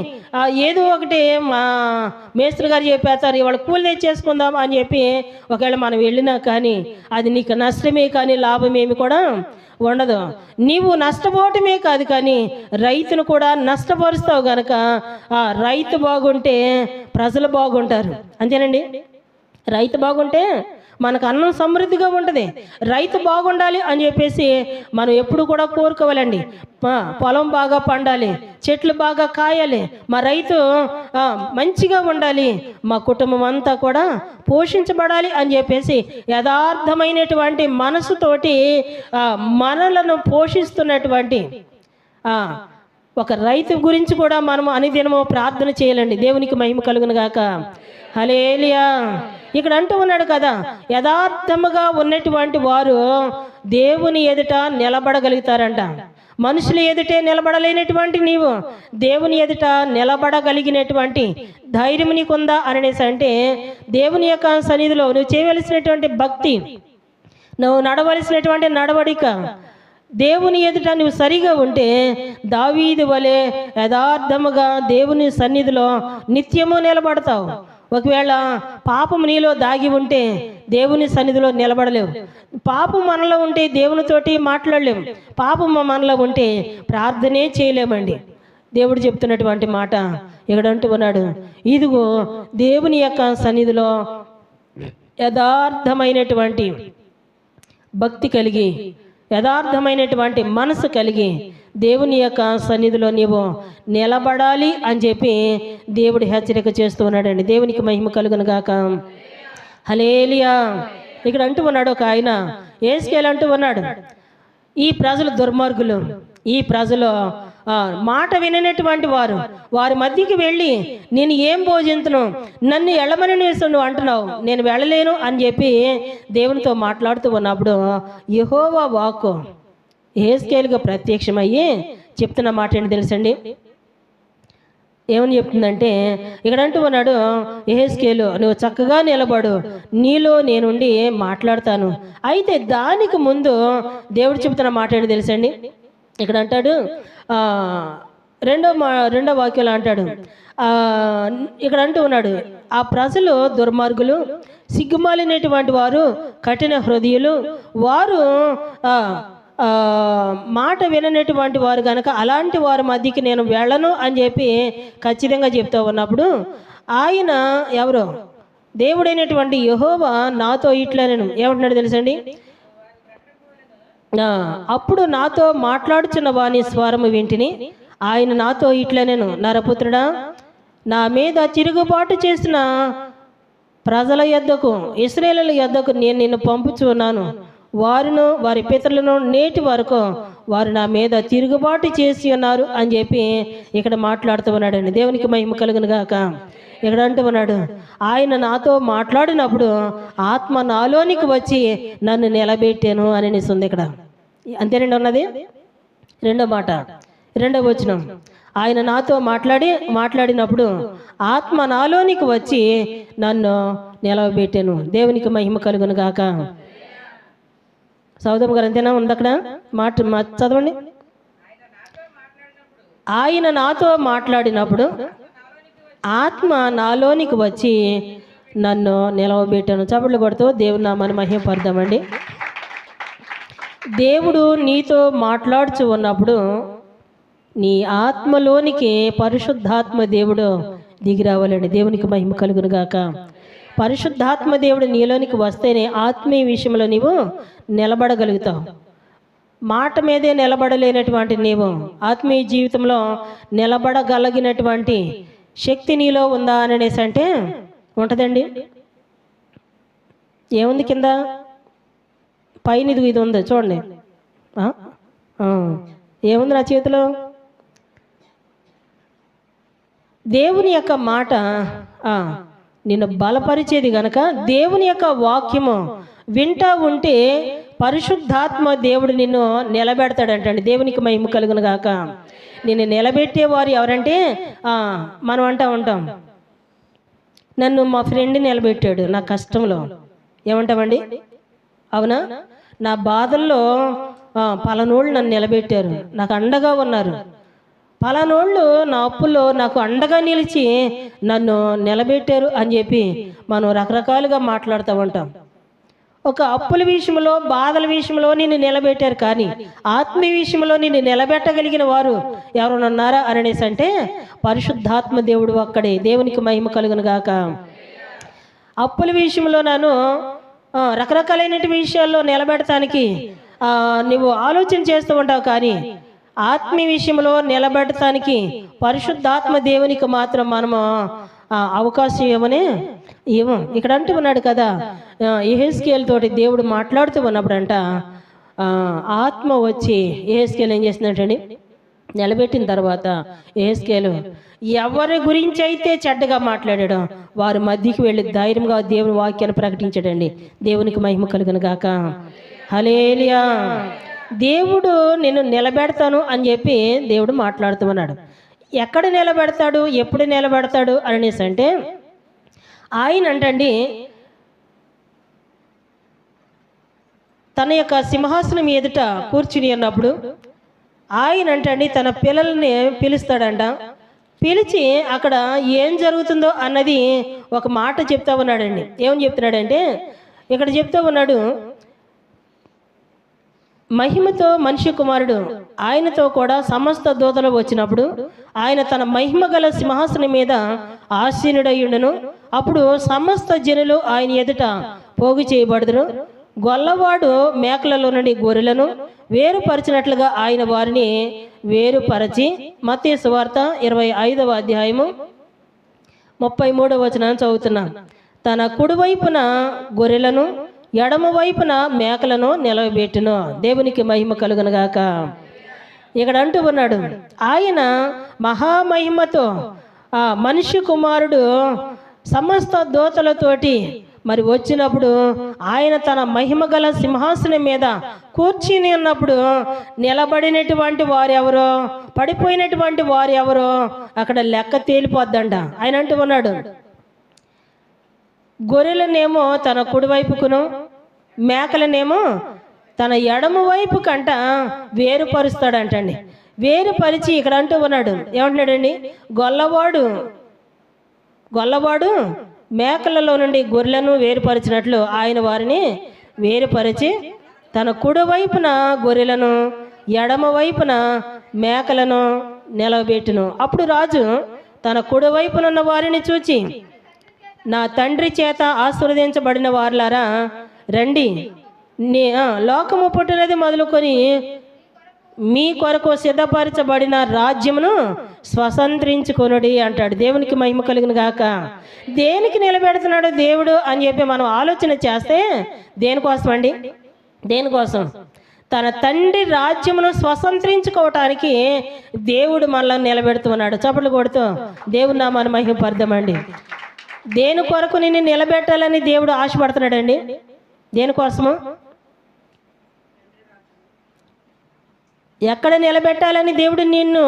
Speaker 1: ఏదో ఒకటి మా మేస్త్రి గారు చెప్పేస్తారు ఇవాళ కూలి తెచ్చేసుకుందాం అని చెప్పి ఒకవేళ మనం వెళ్ళినా కానీ అది నీకు నష్టమే కానీ లాభమేమి కూడా ఉండదు. నీవు నష్టపోవటమే కాదు కానీ రైతును కూడా నష్టపరుస్తావు గనక రైతు బాగుంటే ప్రజలు బాగుంటారు. అంతేనండి. రైతు బాగుంటే మనకు అన్నం సమృద్ధిగా ఉంటుంది. రైతు బాగుండాలి అని చెప్పేసి మనం ఎప్పుడు కూడా కోరుకోవాలండి. పొలం బాగా పండాలి, చెట్లు బాగా కాయాలి, మా రైతు మంచిగా ఉండాలి, మా కుటుంబం అంతా కూడా పోషించబడాలి అని చెప్పేసి యథార్థమైనటువంటి మనసుతోటి మనలను పోషిస్తున్నటువంటి ఒక రైతు గురించి కూడా మనము అనుదినము ప్రార్థన చేయాలండి. దేవునికి మహిమ కలుగును గాక. హల్లెలూయా. ఇక్కడ అంటూ ఉన్నాడు కదా, యథార్థముగా ఉన్నటువంటి వారు దేవుని ఎదుట నిలబడగలుగుతారంట. మనుషుల ఎదుటే నిలబడలేనటువంటి నీవు దేవుని ఎదుట నిలబడగలిగినటువంటి ధైర్యం నీకుందా అనేసి అంటే, దేవుని యొక్క సన్నిధిలో నువ్వు చేయవలసినటువంటి భక్తి, నువ్వు నడవలసినటువంటి నడవడిక, దేవుని ఎదుట నువ్వు సరిగా ఉంటే దావీదు వలె యథార్థముగా దేవుని సన్నిధిలో నిత్యము నిలబడతావు. ఒకవేళ పాపం నీలో దాగి ఉంటే దేవుని సన్నిధిలో నిలబడలేవు. పాపం మనలో ఉంటే దేవునితోటి మాట్లాడలేము. పాపం మనలో ఉంటే ప్రార్థనే చేయలేమండి. దేవుడు చెప్తున్నటువంటి మాట ఇక్కడ అంటూ ఉన్నాడు, ఇదిగో దేవుని యొక్క సన్నిధిలో యథార్థమైనటువంటి భక్తి కలిగి, యథార్థమైనటువంటి మనసు కలిగి దేవుని యొక్క సన్నిధిలో నీవు నిలబడాలి అని చెప్పి దేవుడు హెచ్చరిక చేస్తూ ఉన్నాడండి. దేవునికి మహిమ కలుగును గాక. హల్లెలూయా. ఇక్కడ అంటూ ఉన్నాడు ఒక ఆయన, యేసుకేలు అంటూ ఉన్నాడు, ఈ ప్రజలు దుర్మార్గులు, ఈ ప్రజలు మాట విననటువంటి వారు, వారి మధ్యకి వెళ్ళి నేను ఏం భోజించను, నన్ను వెళ్ళమని నువ్వు అంటున్నావు, నేను వెళ్ళలేను అని చెప్పి దేవునితో మాట్లాడుతూ ఉన్నప్పుడు యెహోవా వాక్కు యెహెజ్కేలుగా ప్రత్యక్షమయ్యి చెప్తున్న మాట ఏంటి తెలుసండి? ఏమని చెప్తుందంటే, ఇక్కడ అంటూ ఉన్నాడు, యెహెజ్కేలు నువ్వు చక్కగా నిలబడు, నీలో నేనుండి మాట్లాడతాను. అయితే దానికి ముందు దేవుడు చెప్తున్న మాట ఏంటి తెలుసండి? ఇక్కడ అంటాడు, రెండో వాక్యంలో అంటాడు, ఇక్కడ అంటూ ఉన్నాడు, ఆ ప్రజలు దుర్మార్గులు, సిగ్గుమాలినటువంటి వారు, కఠిన హృదయులు, వారు మాట విననటువంటి వారు కనుక అలాంటి వారి మధ్యకి నేను వెళ్ళను అని చెప్పి ఖచ్చితంగా చెప్తూ ఉన్నప్పుడు, ఆయన ఎవరో దేవుడైనటువంటి యెహోవా నాతో ఇట్లా నేను ఏమంటున్నాడు తెలుసండి? అప్పుడు నాతో మాట్లాడుచున్న వాని స్వరము వింటిని, ఆయన నాతో ఇట్లా నేను, నరపుత్రుడా, నా మీద తిరుగుబాటు చేసిన ప్రజల యొద్దకు, ఇశ్రాయేలుల యొద్దకు నేను నిన్ను పంపుచున్నాను. వారును వారి పితరులను నేటి వరకు వారు నా మీద తిరుగుబాటు చేసి ఉన్నారు అని చెప్పి ఇక్కడ మాట్లాడుతూ ఉన్నాడండి. దేవునికి మహిమ కలుగును గాక. ఇక్కడ అంటూ ఉన్నాడు, ఆయన నాతో మాట్లాడినప్పుడు ఆత్మ నాలోనికి వచ్చి నన్ను నిలబెట్టాను అని ఉంది ఇక్కడ. అంతేనండి ఉన్నది. రెండో మాట, రెండో వచనం, ఆయన నాతో మాట్లాడినప్పుడు ఆత్మ నాలోనికి వచ్చి నన్ను నిలబెట్టాను. దేవునికి మహిమ కలుగును గాక. సౌదమ్మ గారు అంతేనా ఉంది అక్కడ మాట చదవండి. ఆయన నాతో మాట్లాడినప్పుడు ఆత్మ నాలోనికి వచ్చి నన్ను నిలవబెట్టాను. చప్పట్లు కొడుతూ దేవుని నామాన్ని మహిమపడదామండి. దేవుడు నీతో మాట్లాడుచు ఉన్నప్పుడు నీ ఆత్మలోనికి పరిశుద్ధాత్మ దేవుడు దిగి రావాలండి. దేవునికి మహిమ కలుగును గాక. పరిశుద్ధాత్మ దేవుడు నీలోనికి వస్తేనే ఆత్మీయ విషయంలో నీవు నిలబడగలుగుతావు. మాట మీదే నిలబడలేనటువంటి నీవు ఆత్మీయ జీవితంలో నిలబడగలిగినటువంటి శక్తి నీలో ఉందా అని అనేసి అంటే ఉంటుందండి. ఏముంది కింద? పైన ఇది ఉంది చూడండి. ఏముంది నా చేతిలో? దేవుని యొక్క మాట నిన్ను బలపరిచేది గనక దేవుని యొక్క వాక్యము వింటా ఉంటే పరిశుద్ధాత్మ దేవుడు నిన్ను నిలబెడతాడంటండి. దేవునికి మహిమ కలుగును గాక. నిన్ను నిలబెట్టేవారు ఎవరంటే మనం అంటూ ఉంటాం, నన్ను మా ఫ్రెండ్ నిలబెట్టాడు నా కష్టంలో. ఏమంటామండి? అవునా? నా బాధల్లో పలానోళ్ళు నన్ను నిలబెట్టారు, నాకు అండగా ఉన్నారు. పలానోళ్ళు నా అప్పుల్లో నాకు అండగా నిలిచి నన్ను నిలబెట్టారు అని చెప్పి మనం రకరకాలుగా మాట్లాడుతూ ఉంటాం. ఒక అప్పుల విషయంలో, బాధల విషయంలో నిన్ను నిలబెట్టారు, కానీ ఆత్మీయ విషయంలో నిన్ను నిలబెట్టగలిగిన వారు ఎవరైనా ఉన్నారా అని అనేసి అంటే పరిశుద్ధాత్మ దేవుడు ఒక్కడే. దేవునికి మహిమ కలుగును గాక. అప్పుల విషయంలో నన్ను రకరకాలైన విషయాల్లో నిలబెడటానికి నువ్వు ఆలోచన చేస్తూ ఉంటావు, కానీ ఆత్మీయ విషయంలో నిలబెడటానికి పరిశుద్ధాత్మ దేవునికి మాత్రం మనము అవకాశం ఏమో ఇక్కడ అంటూ ఉన్నాడు కదా, యెహెజ్కేలు తోటి దేవుడు మాట్లాడుతూ ఉన్నప్పుడంట ఆత్మ వచ్చి యెహెజ్కేలు ఏం చేసిందంటండి, నిలబెట్టిన తర్వాత యెహెజ్కేలు ఎవరి గురించి అయితే చెడ్డగా మాట్లాడాడో వారి మధ్యకి వెళ్ళి ధైర్యంగా దేవుని వాక్యాన్ని ప్రకటించాడండి. దేవునికి మహిమ కలుగును గాక. హల్లెలూయా. దేవుడు నిన్ను నిలబెడతాను అని చెప్పి దేవుడు మాట్లాడుతూ ఉన్నాడు. ఎక్కడ నిలబెడతాడు, ఎప్పుడు నిలబెడతాడు అనేసి అంటే, ఆయన అంటండి తన యొక్క సింహాసనం ఎదుట కూర్చుని ఉన్నప్పుడు ఆయన అంటండి తన పిల్లల్ని పిలుస్తాడంట. పిలిచి అక్కడ ఏం జరుగుతుందో అన్నది ఒక మాట చెప్తా ఉన్నాడండి. ఏమని చెప్తున్నాడంటే, ఇక్కడ చెప్తా ఉన్నాడు, మహిమతో మనిషి కుమారుడు ఆయనతో కూడా సమస్త దూతలు వచ్చినప్పుడు ఆయన తన మహిమ గల సింహాసనం మీద ఆసీనుడయ్యుండును. అప్పుడు సమస్త జనులు ఆయన ఎదుట పోగు చేయబడుదురు. గొల్లవాడు మేకలలో నుండి గొర్రెలను వేరుపరిచినట్లుగా ఆయన వారిని వేరుపరచి, మత్తయి సువార్త 25వ అధ్యాయము 33వ వచనాన్ని చదువుతున్నాం. తన కుడివైపున గొర్రెలను ఎడమ వైపున మేకలను నిలవబెట్టును. దేవునికి మహిమ కలుగునుగాక. ఇక్కడ అంటూ ఉన్నాడు, ఆయన మహామహిమతో మనిషి కుమారుడు సమస్త దూతలతోటి మరి వచ్చినప్పుడు ఆయన తన మహిమ గల సింహాసనం మీద కూర్చుని ఉన్నప్పుడు నిలబడినటువంటి వారు ఎవరో, పడిపోయినటువంటి వారు ఎవరో అక్కడ లెక్క తేలిపోద్దంట. ఆయన అంటూ ఉన్నాడు, గొర్రెలనేమో తన కుడివైపుకును మేకలనేమో తన ఎడమ వైపు కంట వేరుపరుస్తాడంటండి. వేరుపరిచి ఇక్కడ అంటూ ఉన్నాడు, ఏమంటున్నాడండి, గొల్లవాడు మేకలలో నుండి గొర్రెలను వేరుపరిచినట్లు ఆయన వారిని వేరుపరిచి తన కుడివైపున గొర్రెలను ఎడమ వైపున మేకలను నిలవబెట్టును. అప్పుడు రాజు తన కుడివైపునున్న వారిని చూచి, నా తండ్రి చేత ఆశీర్వదించబడిన వారులారా రండి, లోకము పుట్టినది మొదలుకొని మీ కొరకు సిద్ధపరచబడిన రాజ్యమును స్వతంత్రించుకొనుడి అంటాడు. దేవునికి మహిమ కలుగును గాక. దేనికి నిలబెడుతున్నాడు దేవుడు అని చెప్పి మనం ఆలోచన చేస్తే, దేనికోసం అండి, దేనికోసం? తన తండ్రి రాజ్యమును స్వతంత్రించుకోవటానికి దేవుడు మనల్ని నిలబెడుతున్నాడు. చప్పట్లు కొడుతూ దేవుని నామాన్ని మహిమపరదామండి. దేని కొరకు నిన్ను నిలబెట్టాలని దేవుడు ఆశపడుతున్నాడండి? దేనికోసము? ఎక్కడ నిలబెట్టాలని దేవుడు నిన్ను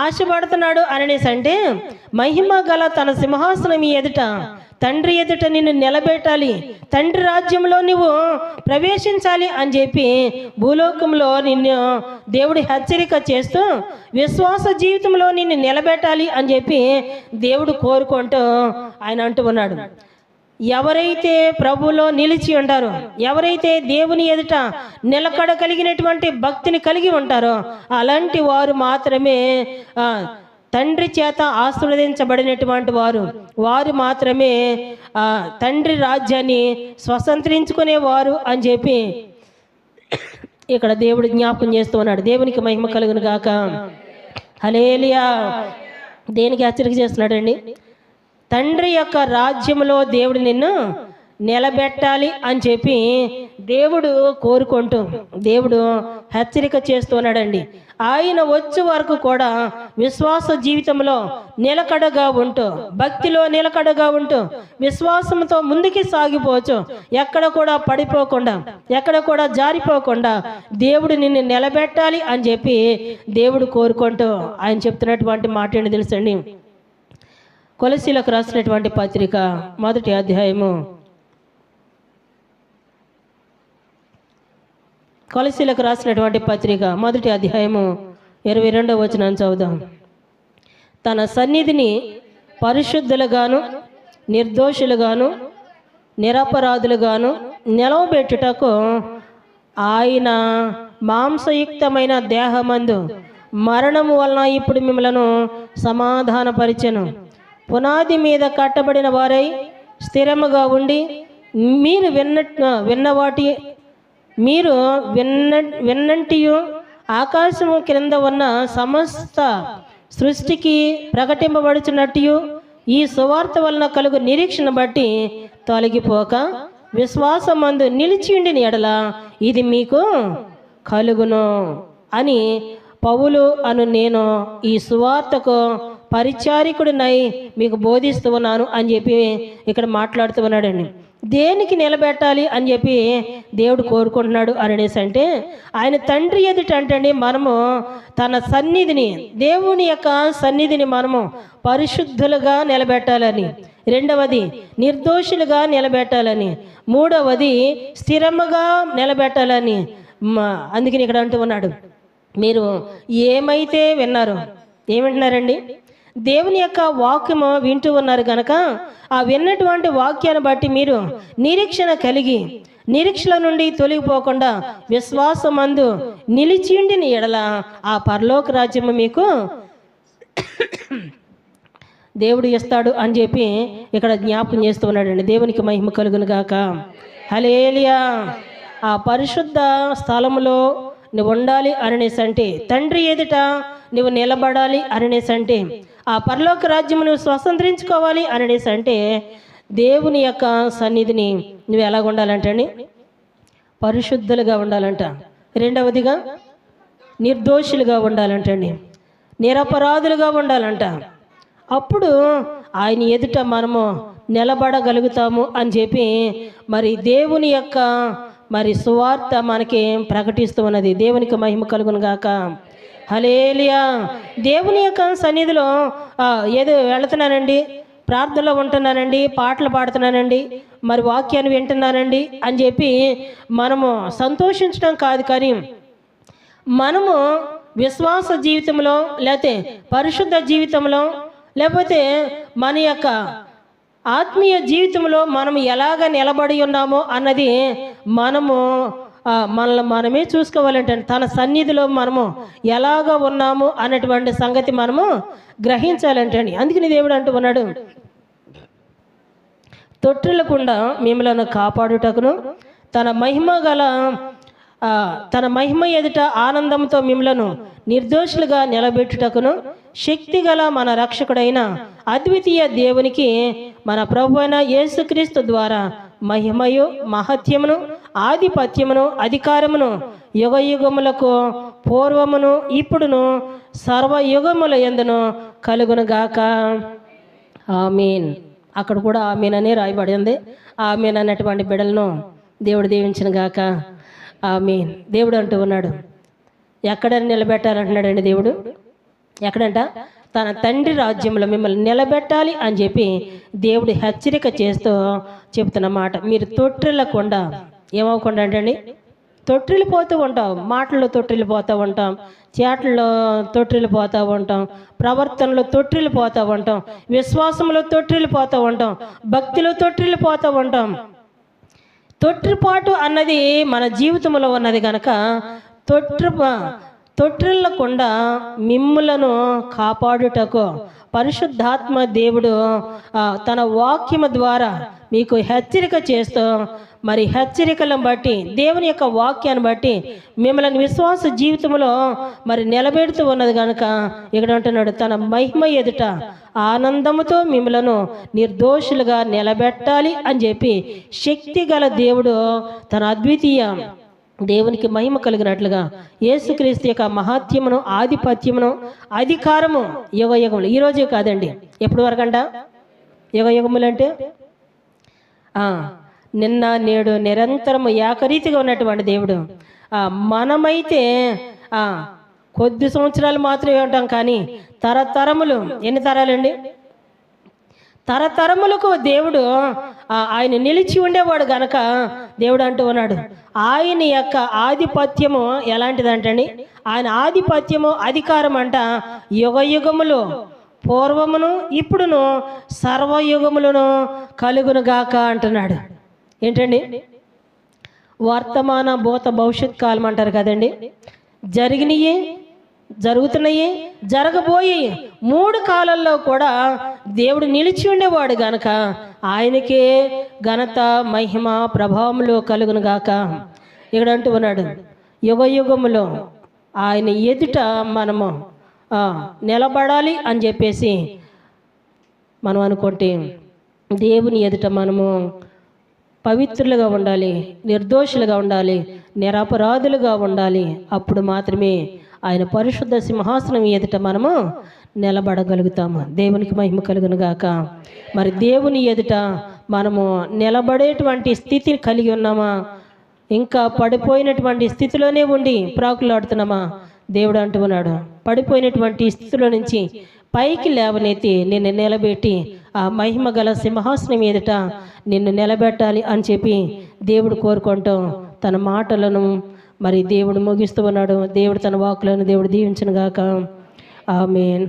Speaker 1: ఆశపడుతున్నాడు అనేసి అంటే, మహిమ గల తన సింహాసనం ఎదుట తండ్రి ఎదుట నిన్ను నిలబెట్టాలి, తండ్రి రాజ్యంలో నువ్వు ప్రవేశించాలి అని చెప్పి భూలోకంలో నిన్ను దేవుడు హెచ్చరిక చేస్తూ విశ్వాస జీవితంలో నిన్ను నిలబెట్టాలి అని చెప్పి దేవుడు కోరుకుంటూ ఆయన అంటూ ఉన్నాడు, ఎవరైతే ప్రభువులో నిలిచి ఉంటారో, ఎవరైతే దేవుని ఎదుట నిలకడ కలిగినటువంటి భక్తిని కలిగి ఉంటారో అలాంటి వారు మాత్రమే తండ్రి చేత ఆశీర్వదించబడినటువంటి వారు మాత్రమే తండ్రి రాజ్యాన్ని స్వతంత్రించుకునేవారు అని చెప్పి ఇక్కడ దేవుడు జ్ఞాపకం చేస్తూ ఉన్నాడు. దేవునికి మహిమ కలుగును గాక. హల్లెలూయా. దేనికి హెచ్చరిక చేస్తున్నాడండి? తండ్రి యొక్క రాజ్యంలో దేవుడు నిన్ను నిలబెట్టాలి అని చెప్పి దేవుడు కోరుకుంటూ దేవుడు హెచ్చరిక చేస్తున్నాడండి. ఆయన వచ్చే వరకు కూడా విశ్వాస జీవితంలో నిలకడగా ఉంటూ, భక్తిలో నిలకడగా ఉంటూ, విశ్వాసంతో ముందుకి సాగిపోవచ్చు, ఎక్కడ కూడా పడిపోకుండా, ఎక్కడ కూడా జారిపోకుండా దేవుడు నిన్ను నిలబెట్టాలి అని చెప్పి దేవుడు కోరుకుంటూ ఆయన చెప్తున్నటువంటి మాట ఏంటి తెలుసండి? కొలసీలకు రాసినటువంటి పత్రిక 1వ అధ్యాయము, కొలసీలకు రాసినటువంటి పత్రిక 1వ అధ్యాయము 22వ వచనం చదువుదాం. తన సన్నిధిని పరిశుద్ధులుగాను నిర్దోషులుగాను నిరపరాధులుగాను నిలవబెట్టుటకు ఆయన మాంసయుక్తమైన దేహమందు మరణము వలన ఇప్పుడు మిమ్మలను సమాధానపరిచెను. పునాది మీద కట్టబడిన వారై స్థిరముగా ఉండి మీరు విన్నంటియు ఆకాశము క్రింద ఉన్న సమస్త సృష్టికి ప్రకటింపబడుచున్నట్టు ఈ సువార్త వలన కలుగు నిరీక్షణ బట్టి తొలగిపోక విశ్వాసమందు నిలిచియుండిన ఎడల ఇది మీకు కలుగును అని పౌలు అను నేను ఈ సువార్తకు పరిచారికుడినై మీకు బోధిస్తూ ఉన్నాను అని చెప్పి ఇక్కడ మాట్లాడుతూ ఉన్నాడండి. దేనికి నిలబెట్టాలి అని చెప్పి దేవుడు కోరుకుంటున్నాడు అనేసి అంటే, ఆయన తండ్రి ఎదుట అంటండి మనము తన సన్నిధిని, దేవుని యొక్క సన్నిధిని మనము పరిశుద్ధులుగా నిలబెట్టాలని, రెండవది నిర్దోషులుగా నిలబెట్టాలని, మూడవది స్థిరముగా నిలబెట్టాలని. అందుకని ఇక్కడ అంటూ ఉన్నాడు, మీరు ఏమైతే విన్నారో, ఏమింటున్నారండి? దేవుని యొక్క వాక్యము వింటూ ఉన్నారు కనుక ఆ విన్నటువంటి వాక్యాన్ని బట్టి మీరు నిరీక్షణ కలిగి నిరీక్షణ నుండి తొలగిపోకుండా విశ్వాసమందు నిలిచిండిన ఎడల ఆ పరలోక రాజ్యము మీకు దేవుడు ఇస్తాడు అని చెప్పి ఇక్కడ జ్ఞాపకం చేస్తూ ఉన్నాడండి. దేవునికి మహిమ కలుగును గాక. హల్లెలూయా. ఆ పరిశుద్ధ స్థలములో నువ్వు ఉండాలి అనేసి అంటే, తండ్రి ఎదుట నువ్వు నిలబడాలి అనేసి అంటే, ఆ పరలోక రాజ్యము నువ్వు స్వతంత్రించుకోవాలి అనేసి అంటే, దేవుని యొక్క సన్నిధిని నువ్వు ఎలాగ ఉండాలంటండి? పరిశుద్ధులుగా ఉండాలంట. రెండవదిగా నిర్దోషులుగా ఉండాలంటండి, నిరపరాధులుగా ఉండాలంట. అప్పుడు ఆయన ఎదుట మనము నిలబడగలుగుతాము అని చెప్పి మరి దేవుని యొక్క సువార్త మనకి ప్రకటిస్తూ ఉన్నది. దేవునికి మహిమ కలుగును గాక. హల్లెలూయా. దేవుని యొక్క సన్నిధిలో ఏదో వెళుతున్నానండి, ప్రార్థనలో ఉంటున్నానండి, పాటలు పాడుతున్నానండి, మరి వాక్యాన్ని వింటున్నానండి అని చెప్పి మనము సంతోషించడం కాదు, కానీ మనము విశ్వాస జీవితంలో లేకపోతే పరిశుద్ధ జీవితంలో లేకపోతే మన యొక్క ఆత్మీయ జీవితంలో మనం ఎలాగ నిలబడి ఉన్నామో అన్నది మనమే చూసుకోవాలంటే, తన సన్నిధిలో మనము ఎలాగ ఉన్నాము అన్నటువంటి సంగతి మనము గ్రహించాలంటండి. అందుకని దేవుడు అంటూ ఉన్నాడు, తొట్టిల్లకుండా మిమ్మల్ని కాపాడుటకును తన మహిమ ఎదుట ఆనందంతో మిమ్మలను నిర్దోషులుగా నిలబెట్టుటకును శక్తిగల మన రక్షకుడైన అద్వితీయ దేవునికి మన ప్రభు అయిన యేసుక్రీస్తు ద్వారా మహిమయు మహత్యమును ఆధిపత్యమును అధికారమును యుగయుగములకు పూర్వమును ఇప్పుడును సర్వయుగముల యందును కలుగునుగాక. ఆమీన్. అక్కడ కూడా ఆమీన్ అనే రాయబడింది. ఆమీన్ అన్నటువంటి బిడ్డలను దేవుడు దీవించిన గాక. ఆమీన్. దేవుడు అంటూ ఉన్నాడు, ఎక్కడ నిలబెట్టాలంటున్నాడండి దేవుడు? ఎక్కడంట? తన తండ్రి రాజ్యంలో మిమ్మల్ని నిలబెట్టాలి అని చెప్పి దేవుడు హెచ్చరిక చేస్తూ చెప్తున్న మాట. మీరు తొట్టిల్లకుండా, ఏమవకుండా అంటండి, తొట్టిల్లిపోతూ ఉంటాం, మాటల్లో తొట్టిల్లిపోతూ ఉంటాం, చేటల్లో తొట్టిల్లిపోతూ ఉంటాం, ప్రవర్తనలో తొట్టిల్లిపోతూ ఉంటాం, విశ్వాసంలో తొట్టిల్లిపోతూ ఉంటాం, భక్తిలో తొట్టిల్లిపోతూ ఉంటాం. తొట్టిపాటు అన్నది మన జీవితంలో ఉన్నది కనుక తొట్టిల్లకుండా మిమ్ములను కాపాడుటకు పరిశుద్ధాత్మ దేవుడు తన వాక్యము ద్వారా మీకు హెచ్చరిక చేస్తూ, మరి హెచ్చరికలను బట్టి దేవుని యొక్క వాక్యాన్ని బట్టి మిమ్మల్ని విశ్వాస జీవితంలో మరి నిలబెడుతూ ఉన్నది కనుక ఇక్కడ అంటున్నాడు, తన మహిమ ఎదుట ఆనందముతో మిమ్మలను నిర్దోషులుగా నిలబెట్టాలి అని చెప్పి శక్తి గల దేవుడు తన అద్వితీయ దేవునికి మహిమ కలిగినట్లుగా యేసుక్రీస్తు యొక్క మహాత్యమును ఆధిపత్యమును అధికారము యుగయుగములు, ఈరోజే కాదండి, ఎప్పటి వరకంట? యుగయుగములు అంటే నిన్న నేడు నిరంతరము ఏకరీతిగా ఉన్నటువంటి దేవుడు. మనమైతే కొద్ది సంవత్సరాలు మాత్రమే ఉంటాం, కానీ తరతరములు, ఎన్ని తరాలండి? తరతరములకు దేవుడు ఆయన నిలిచి ఉండేవాడు గనక దేవుడు అంటూ ఉన్నాడు, ఆయన యొక్క ఆధిపత్యము ఎలాంటిదంటండి? ఆయన ఆధిపత్యము అధికారం అంట యుగయుగములు పూర్వమును ఇప్పుడును సర్వయుగములను కలుగునుగాక అంటున్నాడు. ఏంటండి? వర్తమాన భూత భవిష్యత్ కాలం అంటారు కదండి. జరిగినవి, జరుగుతున్నాయి, జరగబోయి 3 కాలాల్లో కూడా దేవుడు నిలిచి ఉండేవాడు గనక ఆయనకే ఘనత మహిమ ప్రభావములు కలుగును గాక. ఇక్కడ అంటూ ఉన్నాడు, యుగ యుగములో ఆయన ఎదుట మనము నిలబడాలి అని చెప్పేసి మనం అనుకుంటే, దేవుని ఎదుట మనము పవిత్రులుగా ఉండాలి, నిర్దోషులుగా ఉండాలి, నిరపరాధులుగా ఉండాలి. అప్పుడు మాత్రమే ఆయన పరిశుద్ధ సింహాసనం ఎదుట మనము నిలబడగలుగుతాము. దేవునికి మహిమ కలుగును గాక. మరి దేవుని ఎదుట మనము నిలబడేటువంటి స్థితిని కలిగి ఉన్నామా? ఇంకా పడిపోయినటువంటి స్థితిలోనే ఉండి ప్రాకులాడుతున్నామా? దేవుడు అంటూ ఉన్నాడు, పడిపోయినటువంటి స్థితిలో నుంచి పైకి లేవనెత్తి నిన్ను నిలబెట్టి ఆ మహిమ గల సింహాసనం ఎదుట నిన్ను నిలబెట్టాలి అని చెప్పి దేవుడు కోరుకుంటాం. తన మాటలను మరి దేవుడు ముగిస్తూ ఉన్నాడు. దేవుడు తన వాక్కులను దేవుడు దీవించును గాక. ఆమేన్.